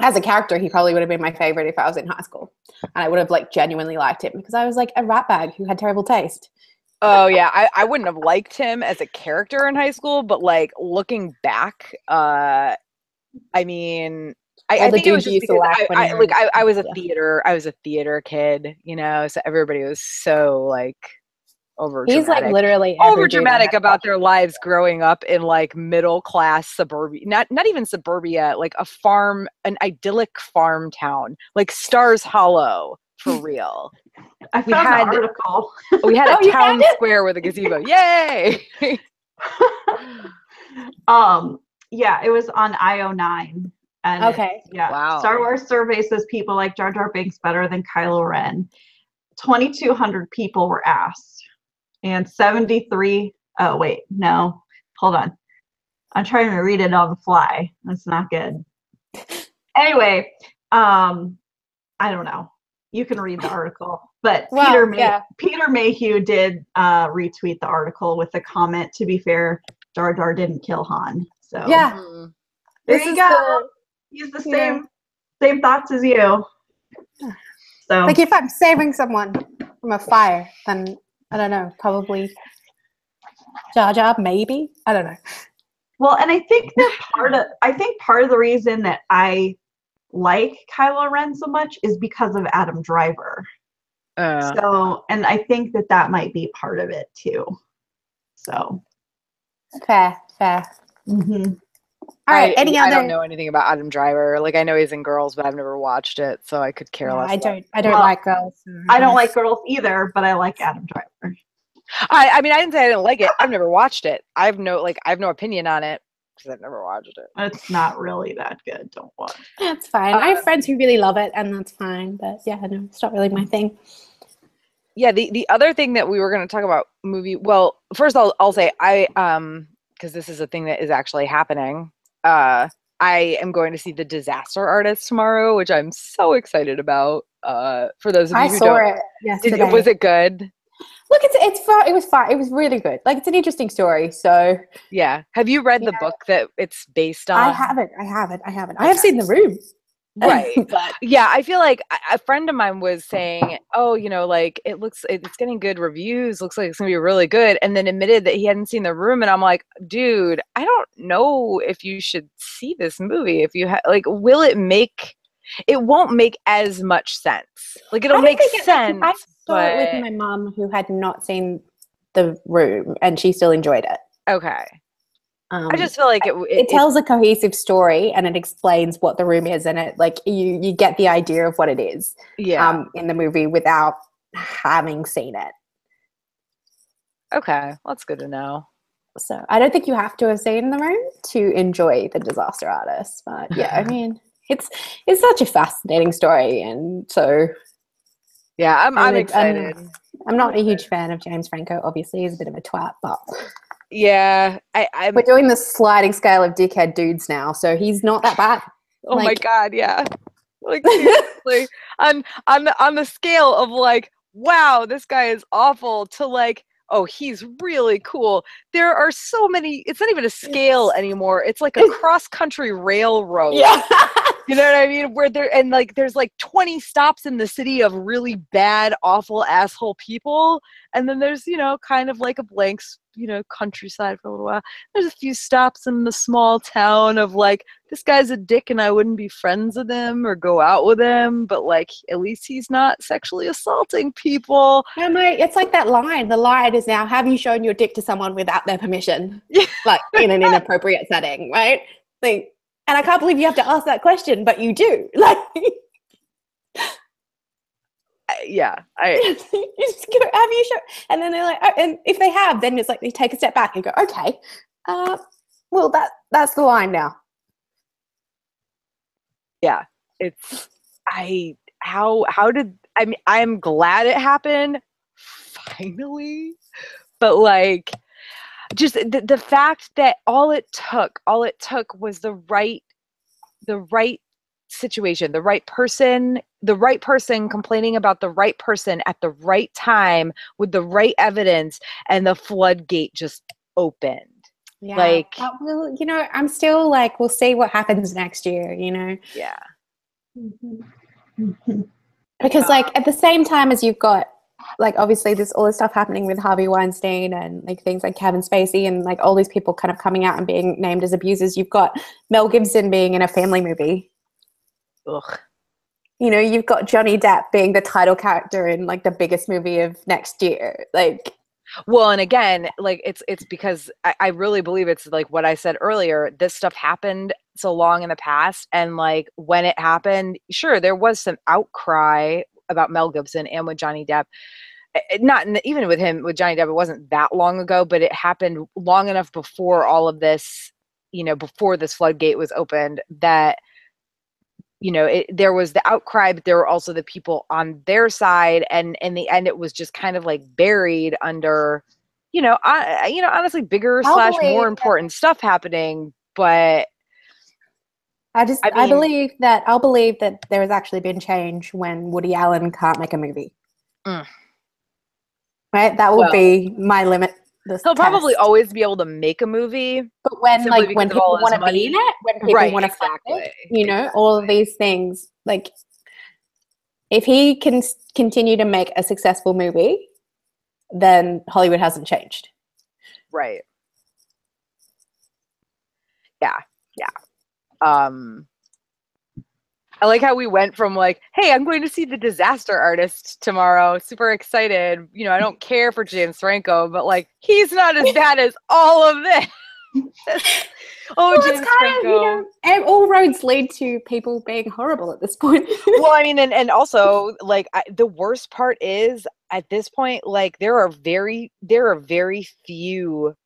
Speaker 3: as a character, he probably would have been my favorite if I was in high school, and I would have genuinely liked him because I was a rat bag who had terrible taste.
Speaker 1: Oh yeah, I wouldn't have liked him as a character in high school, but looking back, I mean, I think it was just because I was a theater kid, so everybody was so over
Speaker 3: He's like
Speaker 1: dramatic.
Speaker 3: literally
Speaker 1: Over dramatic about their lives growing up in like middle class suburbia, not even suburbia, like a farm, an idyllic farm town, like Stars Hollow for real.
Speaker 2: I found the article.
Speaker 1: We had a town square with a gazebo. Yay!
Speaker 2: Yeah, it was on IO9. And
Speaker 3: okay.
Speaker 2: Wow. Star Wars survey says people like Jar Jar Binks better than Kylo Ren. 2,200 people were asked. And 73, oh wait, no, hold on. I'm trying to read it on the fly. That's not good. Anyway, I don't know. You can read the article. But Peter Mayhew did retweet the article with a comment, to be fair, Jar Jar didn't kill Han. So
Speaker 3: yeah.
Speaker 2: There you go. He's the same thoughts as you. So
Speaker 3: like if I'm saving someone from a fire, then I don't know, probably Jar Jar, maybe. I don't know.
Speaker 2: Well, and I think part of the reason that I like Kylo Ren so much is because of Adam Driver. So, and I think that might be part of it too. So
Speaker 3: fair.
Speaker 2: Mm-hmm.
Speaker 3: All right.
Speaker 1: I don't know anything about Adam Driver. Like I know he's in Girls, but I've never watched it, so I could care less.
Speaker 3: I don't like Girls.
Speaker 2: I don't like Girls either, but I like Adam Driver.
Speaker 1: I mean, I didn't say I didn't like it. I've never watched it. I have no opinion on it because I've never watched it.
Speaker 2: It's not really that good. Don't watch.
Speaker 3: That's fine. I have friends who really love it, and that's fine. But yeah, no, it's not really my thing.
Speaker 1: Yeah, the other thing that we were going to talk about movie. Well, first I'll say because this is a thing that is actually happening. I am going to see The Disaster Artist tomorrow, which I'm so excited about. For those of you who
Speaker 3: saw it yesterday.
Speaker 1: Was it good?
Speaker 3: Look, it's fun. It was fun. It was really good. Like it's an interesting story. So
Speaker 1: yeah, have you read the book that it's based on?
Speaker 3: I haven't. I have seen The Room.
Speaker 1: Right. But yeah, I feel like a friend of mine was saying, oh, like it's getting good reviews, looks like it's gonna be really good, and then admitted that he hadn't seen The Room, and I'm like, dude, I don't know if you should see this movie. If you will it make it won't make as much sense. Like it'll make sense.
Speaker 3: I saw it with my mom who had not seen The Room and she still enjoyed it.
Speaker 1: Okay. I just feel like
Speaker 3: it tells a cohesive story and it explains what The Room is, and it like you get the idea of what it is in the movie without having seen it.
Speaker 1: Okay, that's good to know.
Speaker 3: So I don't think you have to have seen The Room to enjoy The Disaster Artist, but yeah, I mean it's such a fascinating story, and so
Speaker 1: yeah, I'm excited.
Speaker 3: I'm not a huge fan of James Franco. Obviously, he's a bit of a twat, but
Speaker 1: yeah,
Speaker 3: we're doing the sliding scale of dickhead dudes now, so he's not that bad.
Speaker 1: Oh my god, yeah. Like seriously, on the scale of like, wow, this guy is awful, to like, oh, he's really cool. There are so many. It's not even a scale anymore. It's like a cross-country railroad.
Speaker 3: Yeah.
Speaker 1: You know what I mean? Where there's like 20 stops in the city of really bad, awful, asshole people, and then there's kind of like a blank, countryside for a little while. There's a few stops in the small town of like, this guy's a dick and I wouldn't be friends with him or go out with him, but like at least he's not sexually assaulting people.
Speaker 3: No, mate, it's like that line. The line is now, have you shown your dick to someone without their permission? Like in an inappropriate setting, right? Like. And I can't believe you have to ask that question, but you do. Like,
Speaker 1: yeah,
Speaker 3: you just go, have you shown? And then they're like, oh, and if they have, then it's like they take a step back and go, okay, well, that's the line now.
Speaker 1: Yeah, I'm glad it happened finally, but like. Just the fact that all it took was the right situation, the right person complaining about the right person at the right time with the right evidence, and the floodgate just opened.
Speaker 3: Yeah.
Speaker 1: Like,
Speaker 3: well, I'm still like, we'll see what happens next year,
Speaker 1: Yeah.
Speaker 3: Because like at the same time as you've got like obviously there's all this stuff happening with Harvey Weinstein and like things like Kevin Spacey and like all these people kind of coming out and being named as abusers. You've got Mel Gibson being in a family movie.
Speaker 1: Ugh.
Speaker 3: You've got Johnny Depp being the title character in like the biggest movie of next year. Like,
Speaker 1: Well, and again, like it's because I really believe it's like what I said earlier. This stuff happened so long in the past, and like when it happened, sure, there was some outcry about Mel Gibson and with Johnny Depp. Not even with him, with Johnny Depp, it wasn't that long ago, but it happened long enough before all of this, before this floodgate was opened, that there was the outcry, but there were also the people on their side, and in the end, it was just kind of like buried under, honestly, bigger
Speaker 3: I'll
Speaker 1: slash more
Speaker 3: believe
Speaker 1: important stuff happening. But
Speaker 3: I
Speaker 1: I mean,
Speaker 3: I'll believe that there has actually been change when Woody Allen can't make a movie.
Speaker 1: mm,
Speaker 3: Right? That will
Speaker 1: well,
Speaker 3: be my limit.
Speaker 1: he'll probably
Speaker 3: Test.
Speaker 1: always be able to make a movie,
Speaker 3: But when
Speaker 1: simply because
Speaker 3: when
Speaker 1: of all
Speaker 3: people
Speaker 1: his
Speaker 3: want to be in
Speaker 1: money.
Speaker 3: it, when people
Speaker 1: Right,
Speaker 3: want to fund
Speaker 1: exactly.
Speaker 3: it, all of these things, like if he can continue to make a successful movie, then Hollywood hasn't changed.
Speaker 1: Right. Yeah. Yeah. I like how we went from like, hey, I'm going to see The Disaster Artist tomorrow. Super excited. I don't care for James Franco, but like, he's not as bad as all of this.
Speaker 3: Well,
Speaker 1: James Franco.
Speaker 3: All roads lead to people being horrible at this point.
Speaker 1: Well, I mean, and also like the worst part is at this point, like there are very few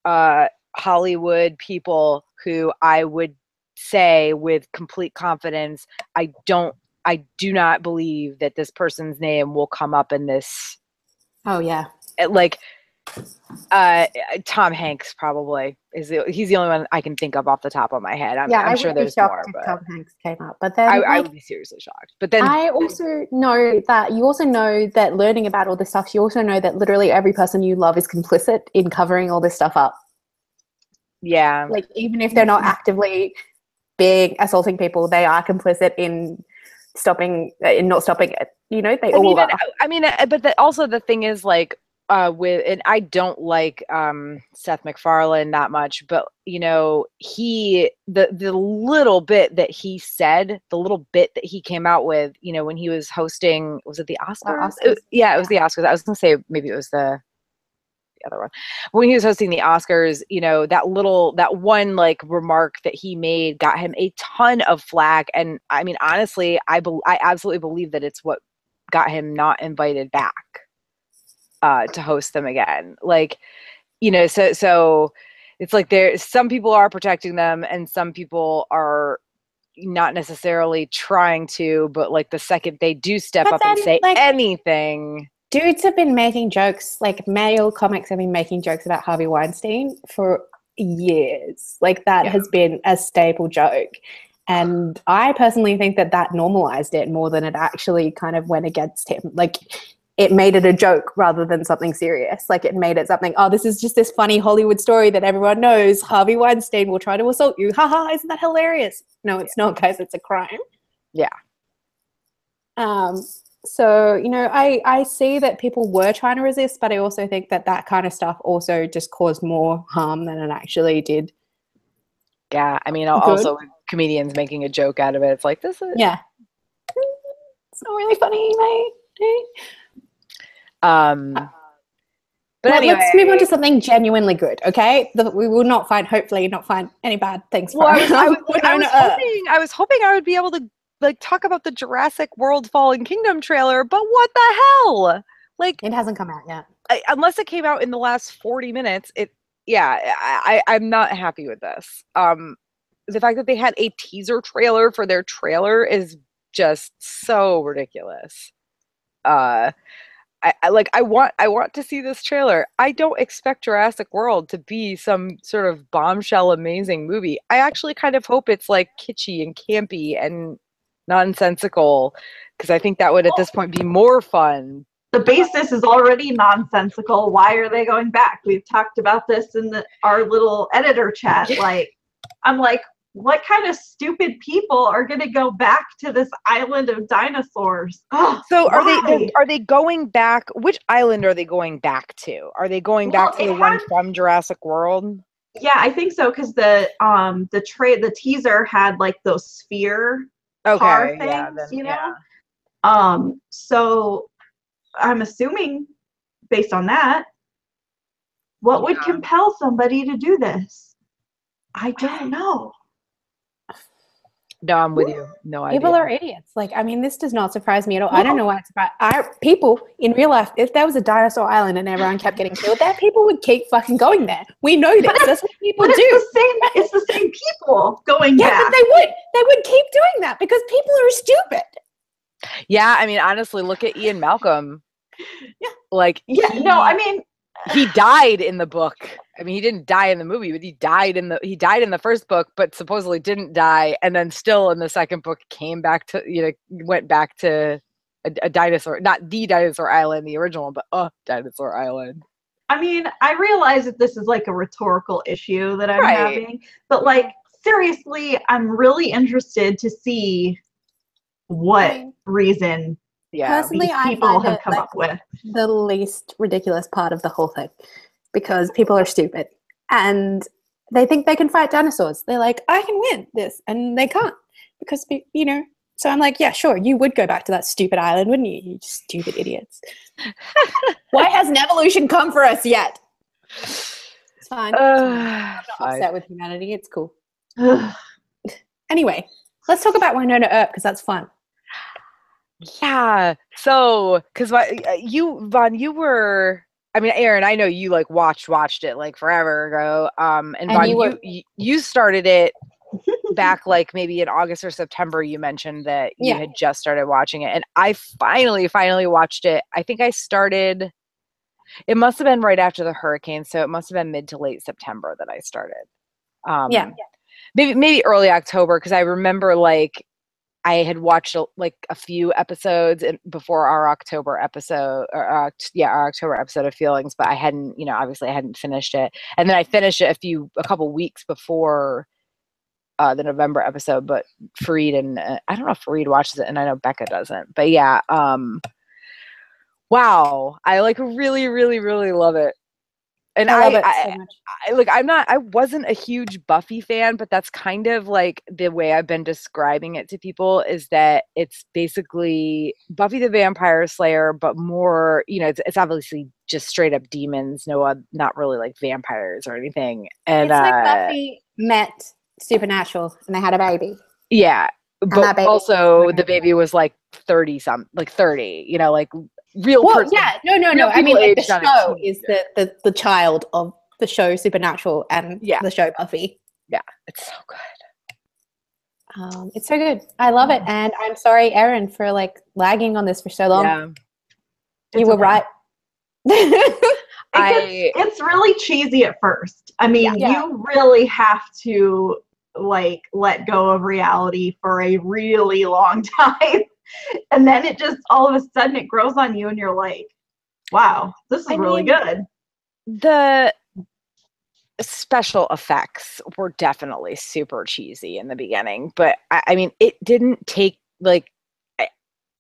Speaker 1: Hollywood people who I would say with complete confidence, I do not believe that this person's name will come up in this.
Speaker 3: Oh yeah.
Speaker 1: Like Tom Hanks probably he's the only one I can think of off the top of my head. I'm sure there's more, but
Speaker 3: Tom Hanks came up. But then
Speaker 1: I would be seriously shocked. But then
Speaker 3: I also know that learning about all this stuff, you also know that literally every person you love is complicit in covering all this stuff up.
Speaker 1: Yeah.
Speaker 3: Like even if they're not actively assaulting people, they are complicit in not stopping it. They all are.
Speaker 1: I mean, but also the thing is like, and I don't like Seth MacFarlane that much, but the little bit that he said, the little bit that he came out with, when he was hosting, was it the Oscars?
Speaker 3: Oscars.
Speaker 1: It was the Oscars. I was gonna say maybe it was the other one. When he was hosting the Oscars, that one like remark that he made got him a ton of flack. And I mean, honestly, I absolutely believe that it's what got him not invited back to host them again. Like, so it's like some people are protecting them and some people are not necessarily trying to, but like the second they do step up and say anything.
Speaker 3: Dudes have been making jokes, like male comics have been making jokes about Harvey Weinstein for years. Like that has been a staple joke. And I personally think that normalized it more than it actually kind of went against him. Like it made it a joke rather than something serious. Like it made it something, oh, this is just this funny Hollywood story that everyone knows. Harvey Weinstein will try to assault you. Haha, isn't that hilarious? No, it's not, guys. It's a crime.
Speaker 1: Yeah.
Speaker 3: So, I see that people were trying to resist, but I also think that kind of stuff also just caused more harm than it actually did.
Speaker 1: Yeah. I mean, also with comedians making a joke out of it. It's like, this is...
Speaker 3: Yeah. It's not really funny, mate.
Speaker 1: But anyway,
Speaker 3: let's move on to something genuinely good, okay? We will hopefully not find any bad things.
Speaker 1: Well, I was hoping I would be able to like talk about the Jurassic World Fallen Kingdom trailer, but what the hell? Like
Speaker 3: it hasn't come out yet.
Speaker 1: Unless it came out in the last 40 minutes, I'm not happy with this. The fact that they had a teaser trailer for their trailer is just so ridiculous. I want to see this trailer. I don't expect Jurassic World to be some sort of bombshell amazing movie. I actually kind of hope it's like kitschy and campy and nonsensical, because I think that would at this point be more fun.
Speaker 2: The basis is already nonsensical. Why are they going back? We've talked about this in our little editor chat. Like, I'm like, what kind of stupid people are going to go back to this island of dinosaurs?
Speaker 1: So are they going back? Which island are they going back to? Are they going back to the one from Jurassic World?
Speaker 2: Yeah, I think so, because the teaser had like those sphere car things, So I'm assuming based on that What would compel somebody to do this? I don't know.
Speaker 1: No, I'm with you. No idea.
Speaker 3: People are idiots. Like, I mean, this does not surprise me at all. I don't know why it's surprising. People in real life, if there was a dinosaur island and everyone kept getting killed there, people would keep fucking going there. We know this. That's what people do.
Speaker 2: It's the same people going back.
Speaker 3: Yeah, but they would keep doing that because people are stupid.
Speaker 1: Yeah, I mean, honestly, look at Ian Malcolm.
Speaker 2: Yeah.
Speaker 1: Like, he died in the book. I mean, he didn't die in the movie, but he died in the first book, but supposedly didn't die, and then still in the second book came back to, went back to a dinosaur, not the dinosaur island, the original one, but a dinosaur island.
Speaker 2: I mean, I realize that this is like a rhetorical issue that I'm having, but like, seriously, I'm really interested to see what reason
Speaker 3: personally
Speaker 2: these people have come up with.
Speaker 3: The least ridiculous part of the whole thing, because people are stupid and they think they can fight dinosaurs. They're like, I can win this, and they can't because, so I'm like, yeah, sure, you would go back to that stupid island, wouldn't you? You stupid idiots. Why hasn't evolution come for us yet? It's fine. I'm not upset with humanity. It's cool. Anyway, let's talk about Wynonna Earp because that's fun.
Speaker 1: Yeah. So, because Vaughn, you were, I mean, Erin, I know you like watched it like forever ago. And Vaughn, you started it back like maybe in August or September. You mentioned that you had just started watching it, and I finally watched it. I think I started. It must have been right after the hurricane, so it must have been mid to late September that I started. Maybe early October, because I remember like I had watched like a few episodes before our October episode, our October episode of Feelings, but I hadn't, obviously I hadn't finished it, and then I finished it a couple weeks before the November episode. But Fareed and I don't know if Fareed watches it, and I know Becca doesn't, but yeah, wow, I like really, really, really love it. And I love it so much. I wasn't a huge Buffy fan, but that's kind of like the way I've been describing it to people, is that it's basically Buffy the Vampire Slayer, but more, it's obviously just straight up demons, not really like vampires or anything. And
Speaker 3: it's like Buffy met Supernatural and they had a baby.
Speaker 1: Yeah. But also the baby was like 30, like real person.
Speaker 3: No. I mean, like the show is the child of the show Supernatural and the show Buffy.
Speaker 1: Yeah, it's so
Speaker 3: good. It's so good. I love it, and I'm sorry, Erin, for like lagging on this for so long.
Speaker 1: Yeah,
Speaker 3: you were right.
Speaker 2: It's really cheesy at first. I mean, you really have to like let go of reality for a really long time. And then it just all of a sudden it grows on you and you're like, wow, this is really good.
Speaker 1: The special effects were definitely super cheesy in the beginning, but I mean, it didn't take like,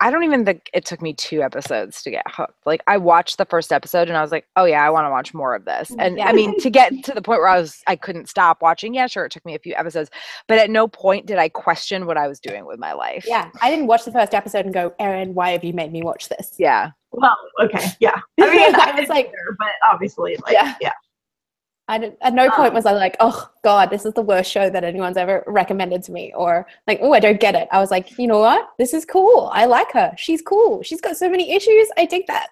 Speaker 1: I don't even think it took me 2 episodes to get hooked. Like I watched the first episode and I was like, oh yeah, I want to watch more of this. And I mean, to get to the point where I couldn't stop watching. Yeah, sure. It took me a few episodes, but at no point did I question what I was doing with my life.
Speaker 3: Yeah. I didn't watch the first episode and go, Erin, why have you made me watch this?
Speaker 1: Yeah.
Speaker 2: Well, okay. Yeah. I mean, I was like, but obviously like, yeah.
Speaker 3: At no point was I like, oh God, this is the worst show that anyone's ever recommended to me, or like, oh, I don't get it. I was like, you know what? This is cool. I like her. She's cool. She's got so many issues. I dig that.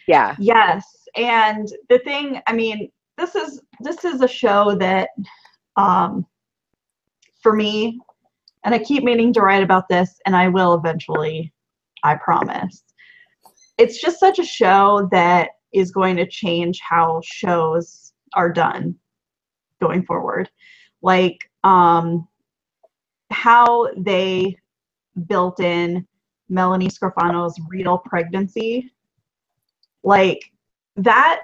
Speaker 1: Yeah.
Speaker 2: Yes. And the thing, I mean, this is a show that, for me, and I keep meaning to write about this, and I will eventually, I promise. It's just such a show that is going to change how shows are done going forward. Like how they built in Melanie Scrofano's real pregnancy. Like that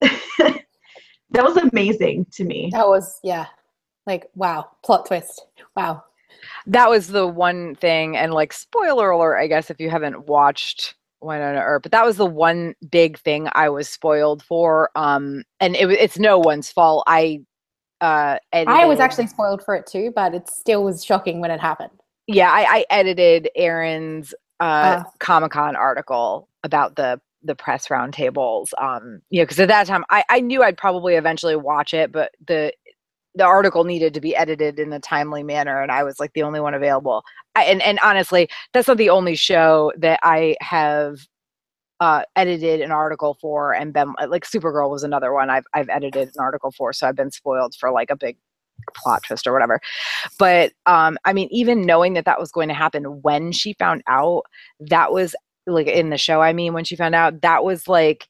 Speaker 2: that was amazing to me.
Speaker 3: That was, like, wow, plot twist. Wow.
Speaker 1: That was the one thing, and like spoiler alert, I guess, if you haven't watched Wynonna Earp, but that was the one big thing I was spoiled for. And it's no one's fault. I
Speaker 3: was actually spoiled for it too, but it still was shocking when it happened.
Speaker 1: Yeah, I edited Erin's Comic-Con article about the the press roundtables. Because at that time I knew I'd probably eventually watch it, but the article needed to be edited in a timely manner, and I was like the only one available. And honestly, that's not the only show that I have edited an article for and been like Supergirl was another one I've edited an article for, so I've been spoiled for like a big plot twist or whatever. But I mean, even knowing that was going to happen when she found out, that was like in the show, I mean, when she found out, that was like,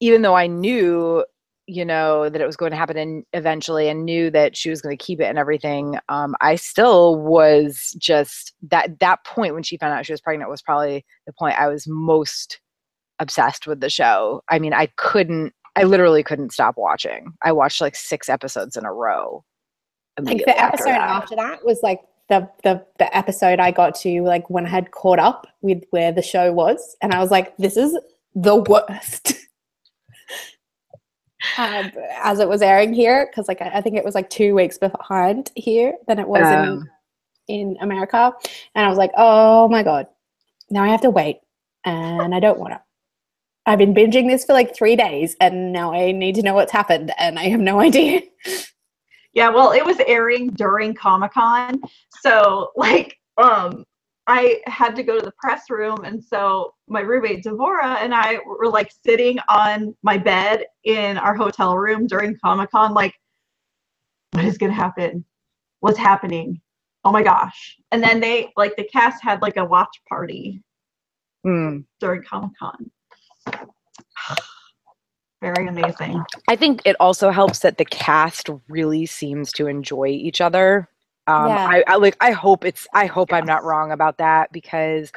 Speaker 1: even though I knew, that it was going to happen and eventually, and knew that she was going to keep it and everything, I still was just that point when she found out she was pregnant was probably the point I was most obsessed with the show. I mean, I literally couldn't stop watching. I watched like 6 episodes in a row.
Speaker 3: Like the episode after that was like the episode I got to, like, when I had caught up with where the show was, and I was like, this is the worst. As it was airing here, because like I think it was like 2 weeks behind here than it was in America, and I was like, oh my god, now I have to wait, and I don't want to. I've been binging this for like 3 days, and now I need to know what's happened, and I have no idea.
Speaker 2: Yeah, well, it was airing during Comic-Con, so like I had to go to the press room, and so my roommate Devora and I were like sitting on my bed in our hotel room during Comic-Con, like, what is gonna happen? What's happening? Oh my gosh. And then they, like, the cast had like a watch party during Comic-Con. Very amazing.
Speaker 1: I think it also helps that the cast really seems to enjoy each other. I hope I'm not wrong about that, because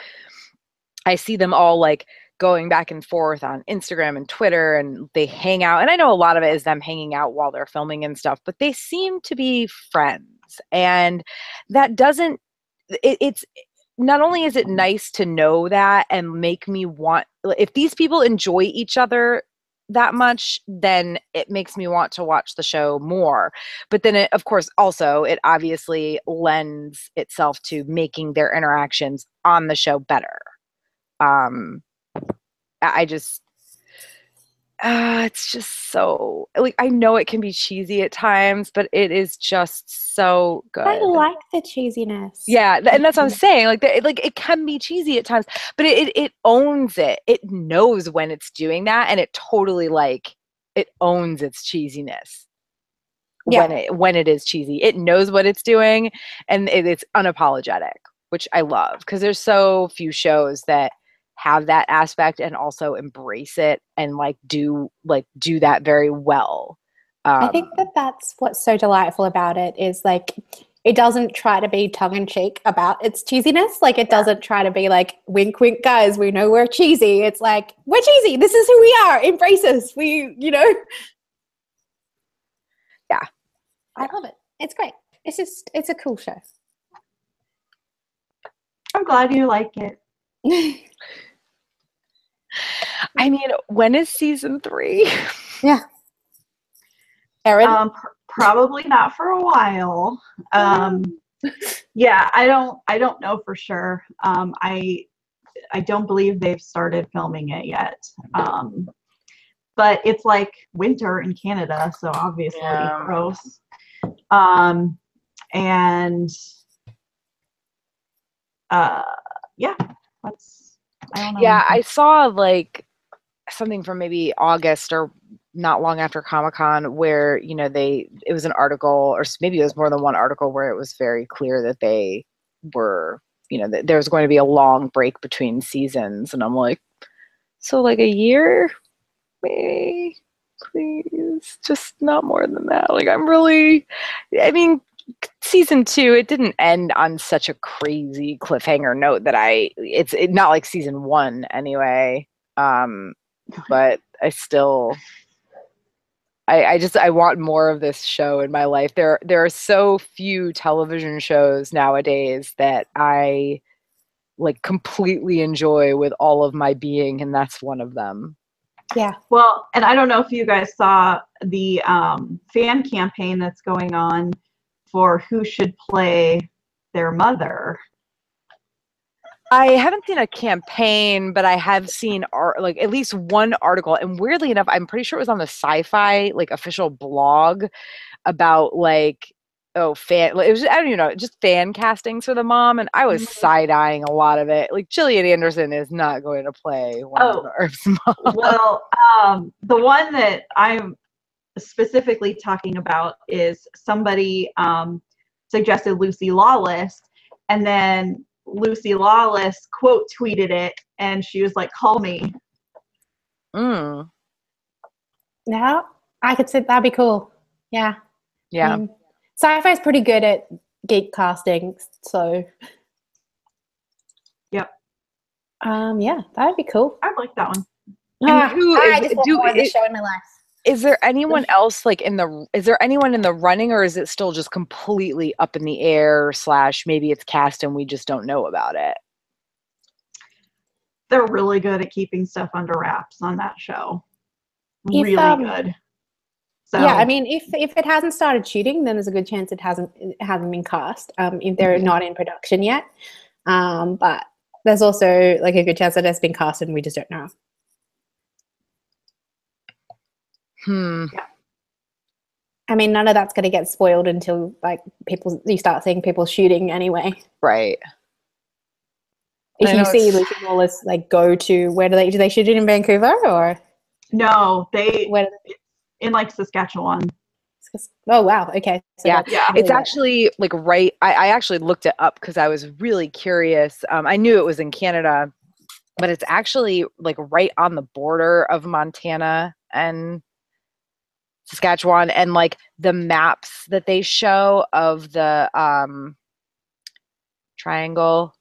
Speaker 1: I see them all like going back and forth on Instagram and Twitter, and they hang out. And I know a lot of it is them hanging out while they're filming and stuff, but they seem to be friends. And that doesn't, it's not only is it nice to know that and make me want, if these people enjoy each other that much, then it makes me want to watch the show more. But then it, of course, also it obviously lends itself to making their interactions on the show better. It's just so, like, I know it can be cheesy at times, but it is just so good.
Speaker 3: I like the cheesiness.
Speaker 1: Yeah, and that's what I'm saying. Like, it can be cheesy at times, but it owns it. It knows when it's doing that, and it totally, like, it owns its cheesiness. Yeah. When it is cheesy, it knows what it's doing, and it's unapologetic, which I love, because there's so few shows that have that aspect and also embrace it and do that very well.
Speaker 3: I think that's what's so delightful about it, is like, it doesn't try to be tongue-in-cheek about its cheesiness. Like, it doesn't try to be like, wink, wink, guys, we know we're cheesy. It's like, we're cheesy. This is who we are. Embrace us. Yeah. I love it. It's great. It's a cool show.
Speaker 2: I'm glad you like it.
Speaker 1: I mean, when is season 3?
Speaker 3: Yeah. Erin?
Speaker 2: Probably not for a while. Yeah, I don't know for sure. I don't believe they've started filming it yet. But it's like winter in Canada, so obviously gross. Yeah, I don't know.
Speaker 1: Yeah, I saw like something from maybe August or not long after Comic-Con where, it was an article, or maybe it was more than one article, where it was very clear that they were, that there was going to be a long break between seasons. And I'm like, so like a year, maybe, please, just not more than that. Like, I mean, season 2, it didn't end on such a crazy cliffhanger note that it's not like season 1 anyway. But I still, I want more of this show in my life. There are so few television shows nowadays that I like completely enjoy with all of my being, and that's one of them.
Speaker 3: Yeah.
Speaker 2: Well, and I don't know if you guys saw the fan campaign that's going on for who should play their mother.
Speaker 1: I haven't seen a campaign, but I have seen like at least one article, and weirdly enough, I'm pretty sure it was on the Sci-Fi like official blog about like fan. It was I don't even know, just fan castings for the mom, and I was side eyeing a lot of it. Like Gillian Anderson is not going to play Wynonna Earp's mom.
Speaker 2: Well, the one that I'm specifically talking about is somebody suggested Lucy Lawless, and then Lucy Lawless quote tweeted it, and she was like, "Call me."
Speaker 1: Mm.
Speaker 3: Now I could say that'd be cool. Yeah.
Speaker 1: Yeah.
Speaker 3: Sci-Fi is pretty good at geek casting, so
Speaker 2: Yep.
Speaker 3: Yeah, that'd be cool.
Speaker 2: I like that one.
Speaker 3: I just want more of this show in my life.
Speaker 1: Is there anyone else like is there anyone in the running, or is it still just completely up in the air / maybe it's cast and we just don't know about it?
Speaker 2: They're really good at keeping stuff under wraps on that show. Really good. So
Speaker 3: yeah, I mean, if it hasn't started shooting, then there's a good chance it hasn't been cast. If they're not in production yet, but there's also like a good chance that it's been cast and we just don't know.
Speaker 2: Yeah.
Speaker 3: I mean, none of that's going to get spoiled until like you start seeing people shooting anyway.
Speaker 1: Right.
Speaker 3: If you see Lucy Lawless like go to where do they shoot it in Vancouver or?
Speaker 2: No, in like Saskatchewan.
Speaker 3: Oh wow, okay. So
Speaker 1: yeah, it's actually like right. I actually looked it up because I was really curious. I knew it was in Canada, but it's actually like right on the border of Montana and Saskatchewan, and like the maps that they show of the triangle,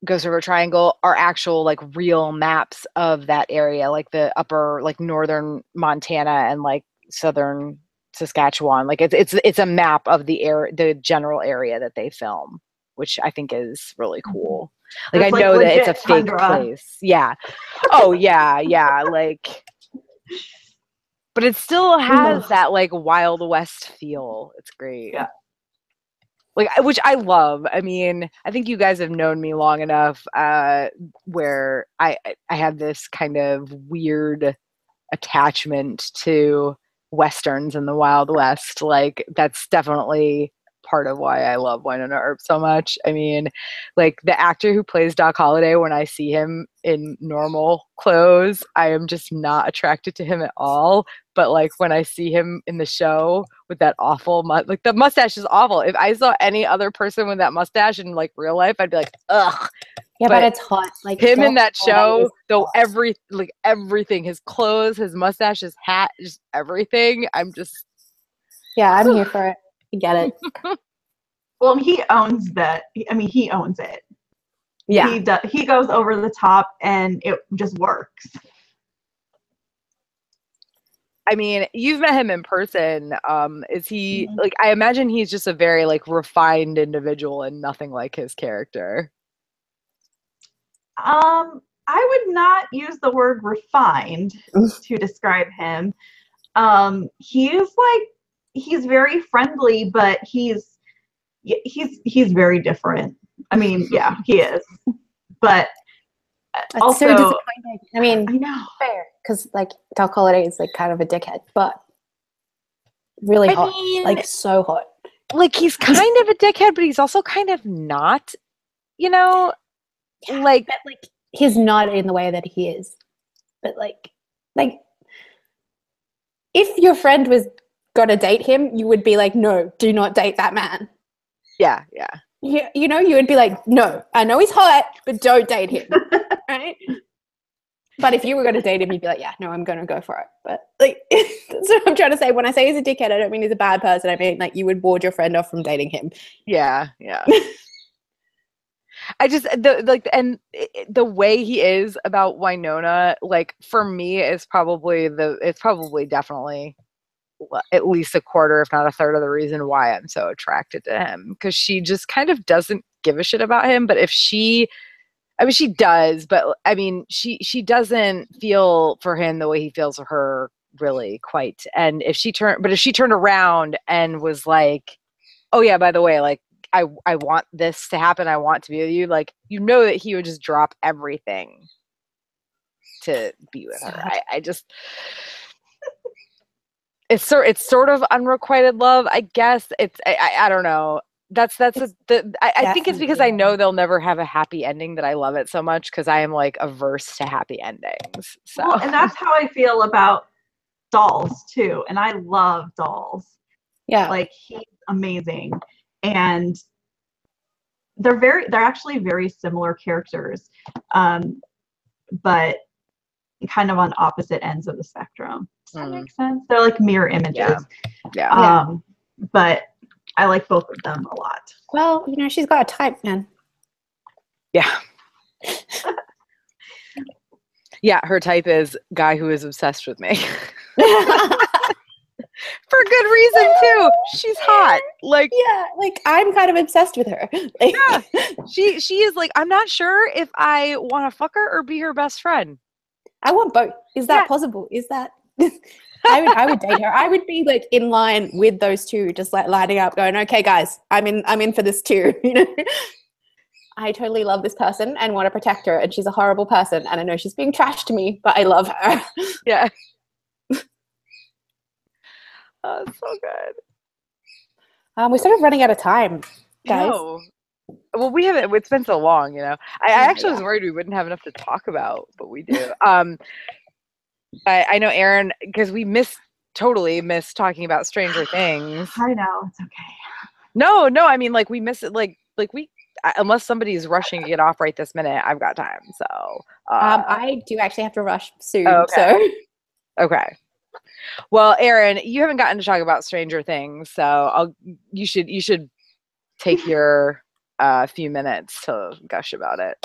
Speaker 1: Ghost River Triangle, are actual like real maps of that area, like the upper like northern Montana and like southern Saskatchewan. Like it's a map of the general area that they film, which I think is really cool. Like I know that it's a fake place. Yeah. Oh yeah, yeah. Like. But it still has that like Wild West feel. It's great.
Speaker 2: Yeah.
Speaker 1: Like, which I love. I mean, I think you guys have known me long enough where I have this kind of weird attachment to Westerns in the Wild West. Like, that's definitely part of why I love Wynonna Earp so much. I mean, like the actor who plays Doc Holliday, when I see him in normal clothes, I am just not attracted to him at all. But like when I see him in the show with that awful like the mustache is awful. If I saw any other person with that mustache in like real life, I'd be like, ugh.
Speaker 3: Yeah, but it's hot. Like
Speaker 1: him in that show, though, everything, his clothes, his mustache, his hat, just everything. I'm
Speaker 3: I'm here for it. I get it.
Speaker 2: Well, he owns that. I mean, he owns it.
Speaker 1: Yeah.
Speaker 2: He goes over the top and it just works.
Speaker 1: I mean, you've met him in person. Is he like, I imagine he's just a very like refined individual and nothing like his character.
Speaker 2: I would not use the word refined to describe him. He's very friendly, but he's very different. I mean, yeah, he is. But
Speaker 3: that's
Speaker 2: also,
Speaker 3: so disappointing. I mean,
Speaker 2: I know,
Speaker 3: fair, because like Doc Holliday is like kind of a dickhead, but really hot, like so hot.
Speaker 1: Like he's kind of a dickhead, but he's also kind of not. You know, like
Speaker 3: he's not in the way that he is, but like if your friend was gonna date him, you would be like, no, do not date that man.
Speaker 1: Yeah.
Speaker 3: You know, you would be like, no, I know he's hot, but don't date him. Right? But if you were going to date him, you'd be like, yeah, no, I'm going to go for it. But like, that's what I'm trying to say. When I say he's a dickhead, I don't mean he's a bad person. I mean, like, you would ward your friend off from dating him.
Speaker 1: Yeah. I just the way he is about Wynonna, like for me, it's probably definitely at least a quarter, if not a third of the reason why I'm so attracted to him, because she just kind of doesn't give a shit about him. But she does, but I mean, she doesn't feel for him the way he feels for her, really, quite. And if she turned around and was like, oh yeah, by the way, like I want this to happen. I want to be with you. Like, you know that he would just drop everything to be with her. I just, it's sort of unrequited love, I guess. I don't know. I think it's because I know they'll never have a happy ending that I love it so much, because I am like averse to happy endings. So,
Speaker 2: well, and that's how I feel about Dolls too. And I love Dolls.
Speaker 3: Yeah.
Speaker 2: Like, he's amazing. And they're actually very similar characters. But kind of on opposite ends of the spectrum. Does that make sense? They're like mirror images.
Speaker 1: Yeah.
Speaker 2: But I like both of them a lot.
Speaker 3: Well, you know, she's got a type, man.
Speaker 1: Yeah. Yeah, her type is guy who is obsessed with me. For good reason too. She's hot. Like,
Speaker 3: yeah, like I'm kind of obsessed with her. Like,
Speaker 1: yeah. She is like, I'm not sure if I want to fuck her or be her best friend.
Speaker 3: I want both. Is that possible? Is that I would date her. I would be like in line with those two, just like lining up, going, okay, guys, I'm in for this too. You know, I totally love this person and want to protect her, and she's a horrible person, and I know she's being trash to me, but I love her.
Speaker 1: Yeah. Oh, so good.
Speaker 3: We're sort of running out of time, guys.
Speaker 1: No. Well, we haven't. It's been so long, you know. I actually was worried we wouldn't have enough to talk about, but we do. I know, Erin, because we totally missed talking about Stranger Things.
Speaker 2: I know, it's okay.
Speaker 1: No, I mean, like, we miss it. Like we, unless somebody's rushing to get off right this minute, I've got time. So
Speaker 3: I do actually have to rush soon.
Speaker 1: Oh, okay.
Speaker 3: So
Speaker 1: okay. Well, Erin, you haven't gotten to talk about Stranger Things, so you should take your few minutes to gush about it.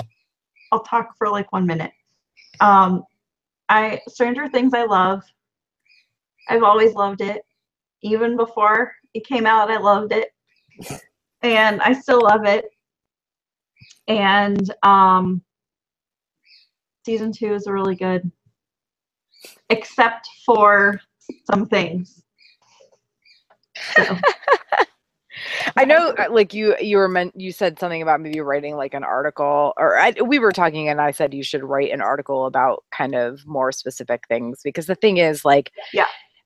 Speaker 2: I'll talk for like 1 minute. Stranger Things I love. I've always loved it. Even before it came out, I loved it. And I still love it. And season 2 is really good. Except for some things. So.
Speaker 1: I know, like you said something about maybe writing like an article, or we were talking, and I said you should write an article about kind of more specific things, because the thing is, like,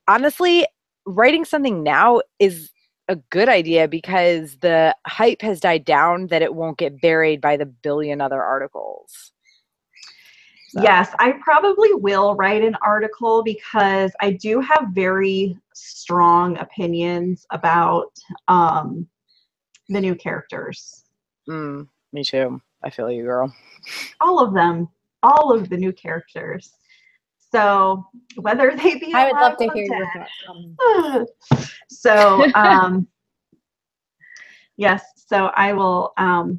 Speaker 1: honestly, writing something now is a good idea because the hype has died down that it won't get buried by the billion other articles. So. Yes,
Speaker 2: I probably will write an article because I do have very strong opinions about the new characters.
Speaker 1: Me too. I feel you, girl.
Speaker 2: All of them. All of the new characters. So whether they be
Speaker 3: I would love to hear your thoughts.
Speaker 2: So yes, so I will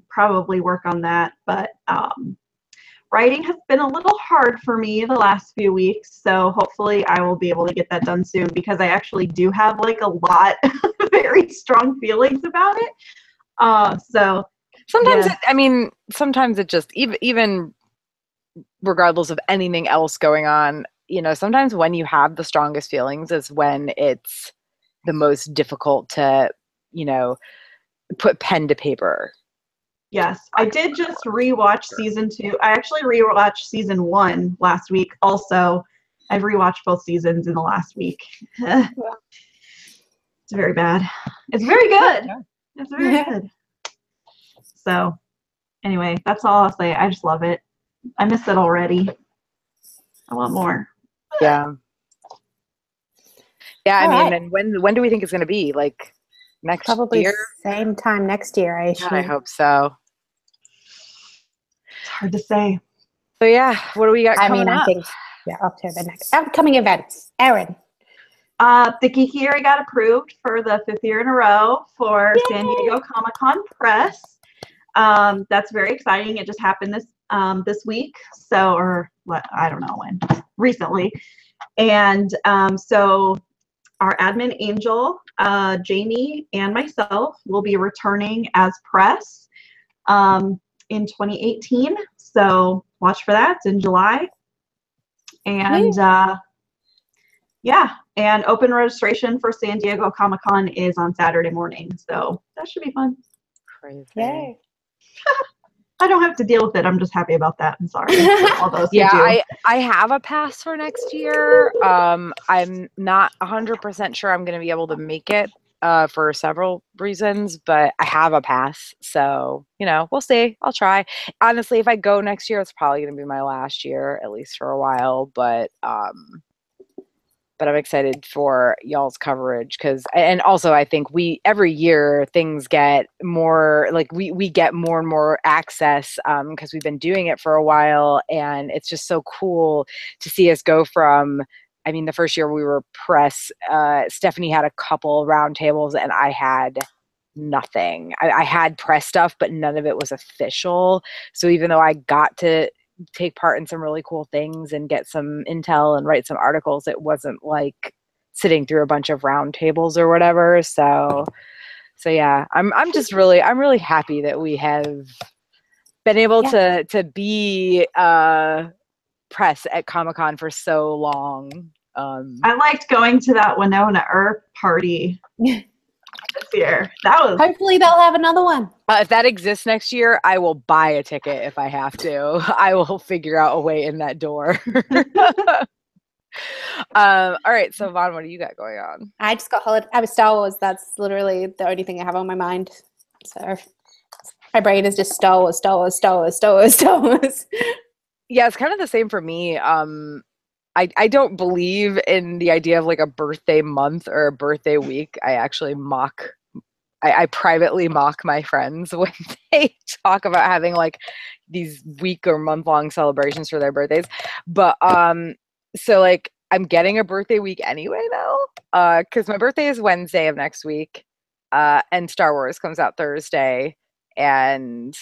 Speaker 2: probably work on that, but writing has been a little hard for me the last few weeks, so hopefully I will be able to get that done soon, because I actually do have like a lot of very strong feelings about it. So
Speaker 1: sometimes, sometimes it just, even regardless of anything else going on, you know, sometimes when you have the strongest feelings is when it's the most difficult to, you know, put pen to paper.
Speaker 2: Yes, I did just rewatch season 2. I actually rewatched season 1 last week. Also, I've rewatched both seasons in the last week. It's very bad. It's very good. It's very good. So, anyway, that's all I'll say. I just love it. I miss it already. I want more.
Speaker 1: Yeah. Yeah, I mean, and when do we think it's going to be? Like next
Speaker 3: probably
Speaker 1: year?
Speaker 3: Same time next year, I assume.
Speaker 1: God, I hope so.
Speaker 2: It's hard to say.
Speaker 1: So yeah, what do we got coming up?
Speaker 3: I think October next. Upcoming events. Erin.
Speaker 2: The Geekiary got approved for the 5th year in a row for San Diego Comic-Con Press. That's very exciting. It just happened this week, or I don't know when, recently. And so our admin Angel, Jamie, and myself will be returning as press in 2018. So watch for that. It's in July. And and open registration for San Diego Comic-Con is on Saturday morning. So that should be fun.
Speaker 1: Crazy.
Speaker 3: Yay.
Speaker 2: I don't have to deal with it. I'm just happy about that. I'm sorry for all those who do.
Speaker 1: I have a pass for next year. I'm not 100% sure I'm going to be able to make it for several reasons, but I have a pass. So, we'll see. I'll try. Honestly, if I go next year, it's probably going to be my last year, at least for a while. But I'm excited for y'all's coverage and also I think every year things get more like we get more and more access because we've been doing it for a while, and it's just so cool to see us go from, I mean, the first year we were press, Stephanie had a couple round tables and I had nothing. I had press stuff, but none of it was official. So even though I got to take part in some really cool things and get some intel and write some articles, it wasn't like sitting through a bunch of round tables or whatever. So yeah, I'm really happy that we have been able to be press at Comic-Con for so long.
Speaker 2: I liked going to that Wynonna Earp party this year.
Speaker 3: Hopefully they'll have another one.
Speaker 1: If that exists next year, I will buy a ticket if I have to. I will figure out a way in that door. All right, so Vaughn, what do you got going on?
Speaker 3: I just got I was Star Wars. That's literally the only thing I have on my mind. So my brain is just Star Wars, Star Wars, Star Wars, Star Wars, Star Wars.
Speaker 1: Yeah, it's kind of the same for me. I don't believe in the idea of like a birthday month or a birthday week. I actually I privately mock my friends when they talk about having like these week or month long celebrations for their birthdays. But so like I'm getting a birthday week anyway now, because my birthday is Wednesday of next week, and Star Wars comes out Thursday, and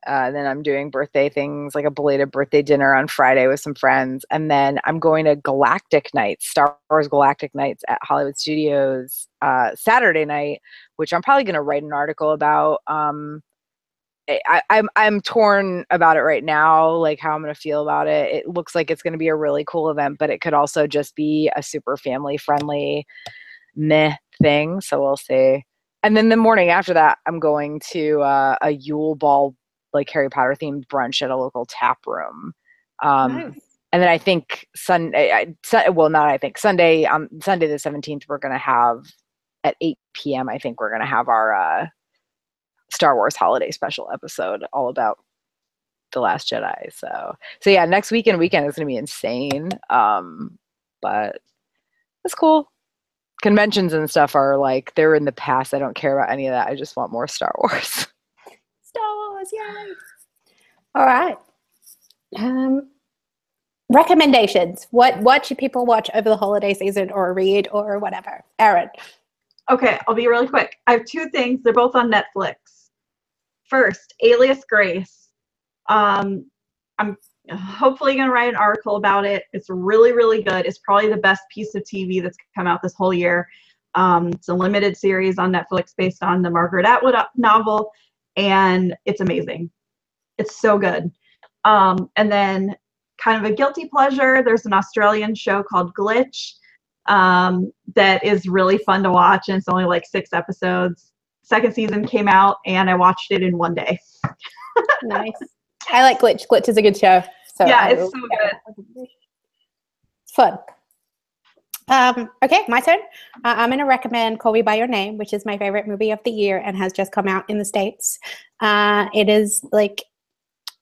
Speaker 1: then I'm doing birthday things like a belated birthday dinner on Friday with some friends, and then I'm going to Galactic Nights, Star Wars Galactic Nights at Hollywood Studios Saturday night, which I'm probably going to write an article about. I'm torn about it right now, like how I'm going to feel about it. It looks like it's going to be a really cool event, but it could also just be a super family friendly meh thing. So we'll see. And then the morning after that, I'm going to a Yule Ball, like Harry Potter themed brunch at a local tap room.
Speaker 3: Nice.
Speaker 1: And then I think Sunday the 17th, we're going to have at 8 p.m. I think we're going to have our Star Wars holiday special episode all about The Last Jedi. So yeah, next weekend is going to be insane. But it's cool. Conventions and stuff are like, they're in the past. I don't care about any of that. I just want more Star Wars.
Speaker 3: Star Wars, yay! All right. Recommendations. What should people watch over the holiday season or read or whatever? Erin.
Speaker 2: Okay, I'll be really quick. I have two things. They're both on Netflix. First, Alias Grace. I'm hopefully going to write an article about it. It's really, really good. It's probably the best piece of TV that's come out this whole year. It's a limited series on Netflix based on the Margaret Atwood novel, and it's amazing. It's so good. And then kind of a guilty pleasure, there's an Australian show called Glitch that is really fun to watch, and it's only like 6 episodes. Second season came out, and I watched it in one day.
Speaker 3: Nice. I like Glitch. Glitch is a good show. So
Speaker 2: yeah, it's so good.
Speaker 3: It's fun. Okay, my turn. I'm going to recommend Call Me By Your Name, which is my favorite movie of the year and has just come out in the States. It is like,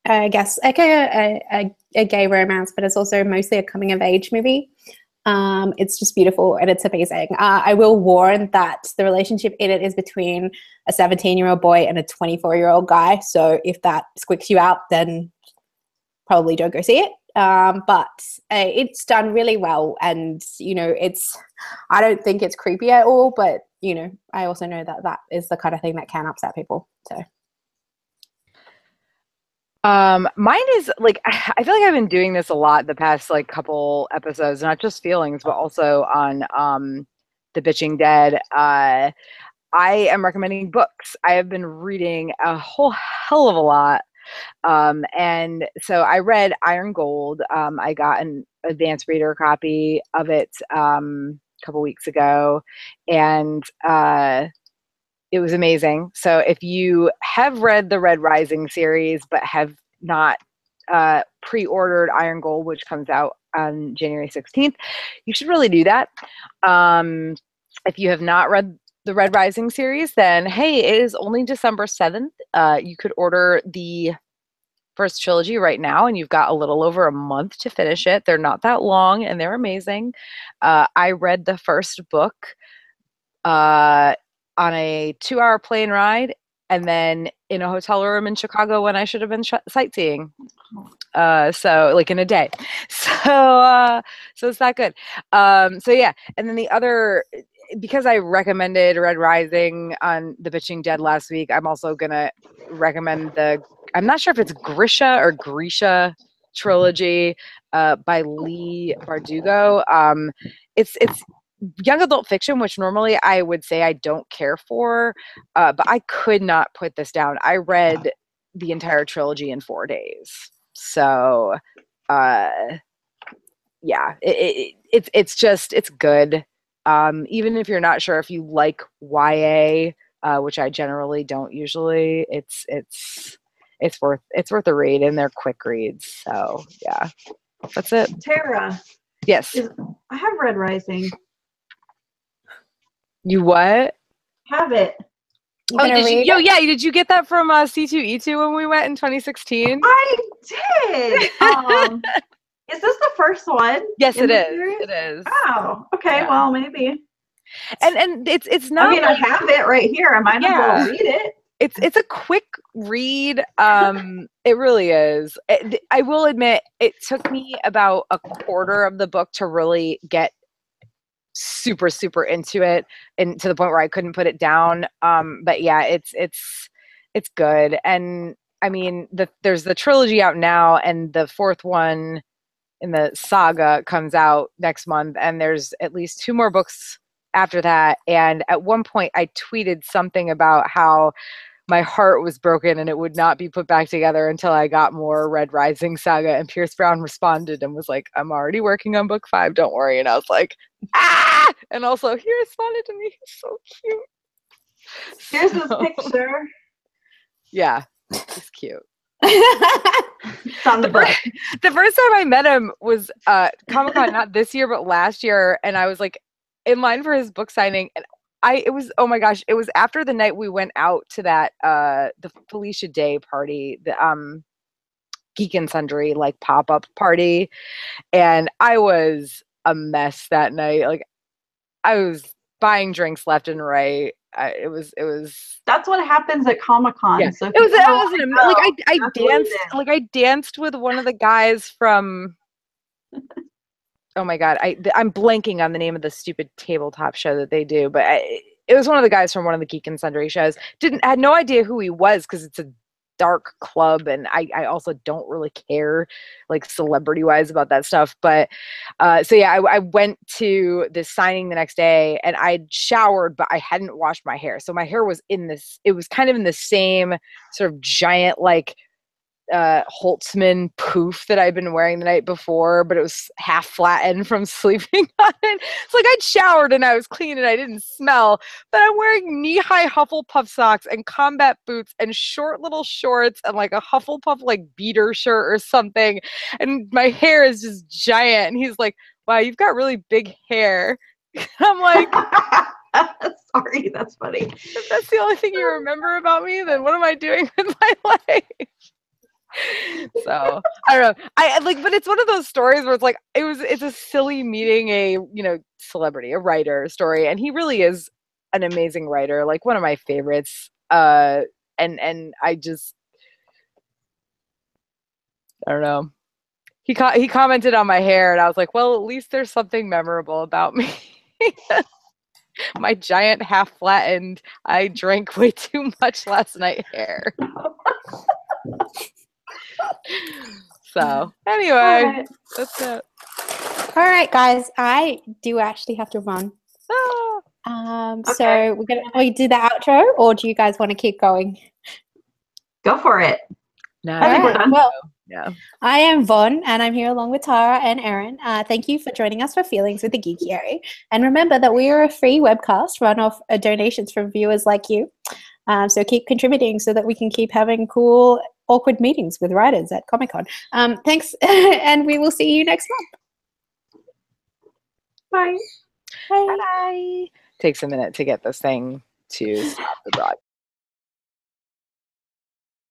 Speaker 3: I guess, like a gay romance, but it's also mostly a coming of age movie. It's just beautiful and it's amazing. I will warn that the relationship in it is between a 17-year-old boy and a 24-year-old guy. So if that squicks you out, then probably don't go see it. But it's done really well, and I don't think it's creepy at all, but I also know that is the kind of thing that can upset people. So
Speaker 1: mine is like, I feel like I've been doing this a lot the past like couple episodes, not just feelings, but also on The Bitching Dead. I am recommending books. I have been reading a whole hell of a lot. And so I read Iron Gold. I got an advanced reader copy of it a couple weeks ago, and it was amazing. So if you have read the Red Rising series but have not pre-ordered Iron Gold, which comes out on January 16th, you should really do that. If you have not read the Red Rising series, then hey, it is only December 7th. You could order the first trilogy right now, and you've got a little over a month to finish it. They're not that long, and they're amazing. I read the first book on a 2-hour plane ride, and then in a hotel room in Chicago when I should have been sightseeing. So like in a day. So it's that good. So yeah, and then the other, because I recommended Red Rising on The Bitching Dead last week, I'm also gonna recommend I'm not sure if it's Grisha trilogy by Lee Bardugo. It's young adult fiction, which normally I would say I don't care for, but I could not put this down. I read the entire trilogy in 4 days. So yeah, it's good. Even if you're not sure if you like YA, which I generally don't usually, it's worth a read, and they're quick reads. So yeah, that's it.
Speaker 2: Tara.
Speaker 1: Yes.
Speaker 2: I have Red Rising.
Speaker 1: You what?
Speaker 2: Have it.
Speaker 1: Oh, did you get that from C2E2 when we went in 2016?
Speaker 2: I did. Is this the first one?
Speaker 1: Yes, it is.
Speaker 2: Series?
Speaker 1: It is.
Speaker 2: Oh, okay. Yeah. Well, maybe.
Speaker 1: And it's not.
Speaker 2: I mean, I have it right here. I might as well read it.
Speaker 1: It's a quick read. It really is. I will admit, it took me about a quarter of the book to really get super into it, and to the point where I couldn't put it down. But yeah, it's good. And I mean, there's the trilogy out now, and the fourth one in the saga comes out next month, and there's at least 2 more books after that. And at one point I tweeted something about how my heart was broken and it would not be put back together until I got more Red Rising saga, and Pierce Brown responded and was like, I'm already working on book 5, don't worry. And I was like, ah! And also he responded to me, he's so cute.
Speaker 2: Here's his picture.
Speaker 1: Yeah, he's cute.
Speaker 2: It's on the book.
Speaker 1: The first time I met him was Comic-Con, not this year but last year, and I was like in line for his book signing, and it was, oh my gosh, it was after the night we went out to that the Felicia Day party, the Geek and Sundry like pop-up party, and I was a mess that night. Like I was buying drinks left and right. It was
Speaker 2: that's what happens at Comic-Con.
Speaker 1: Yeah.
Speaker 2: So
Speaker 1: I danced with one of the guys from oh my god, I'm blanking on the name of the stupid tabletop show that they do, but it was one of the guys from one of the Geek and Sundry shows. Had no idea who he was, because it's a dark club, and I also don't really care like celebrity wise about that stuff. But so yeah, I went to this signing the next day, and I'd showered, but I hadn't washed my hair, so my hair was it was kind of in the same sort of giant like Holtzman poof that I'd been wearing the night before, but it was half flattened from sleeping on it. It's like I'd showered and I was clean and I didn't smell, but I'm wearing knee-high Hufflepuff socks and combat boots and short little shorts and like a Hufflepuff like beater shirt or something, and my hair is just giant. And he's like, wow, you've got really big hair. I'm like,
Speaker 2: sorry, that's funny.
Speaker 1: If that's the only thing you remember about me, then what am I doing with my life? So I don't know. I like, but it's one of those stories where it's like it's a silly meeting a celebrity, a writer story, and he really is an amazing writer, like one of my favorites. And I just I don't know. He commented on my hair, and I was like, well, at least there's something memorable about me. My giant half flattened, I drank way too much last night hair. So anyway, that's it.
Speaker 3: All right, guys, I do actually have to run.
Speaker 2: Okay.
Speaker 3: So we do the outro, or do you guys want to keep going?
Speaker 2: Go for it.
Speaker 1: No,
Speaker 2: I think we're done.
Speaker 3: Well,
Speaker 1: Yeah.
Speaker 3: I am Von, and I'm here along with Tara and Erin. Thank you for joining us for Feelings with the Geekiary. And remember that we are a free webcast run off donations from viewers like you. So keep contributing so that we can keep having cool, awkward meetings with writers at Comic-Con. Thanks, and we will see you next month.
Speaker 2: Bye.
Speaker 3: Bye.
Speaker 1: Bye. Takes a minute to get this thing to stop the broadcast.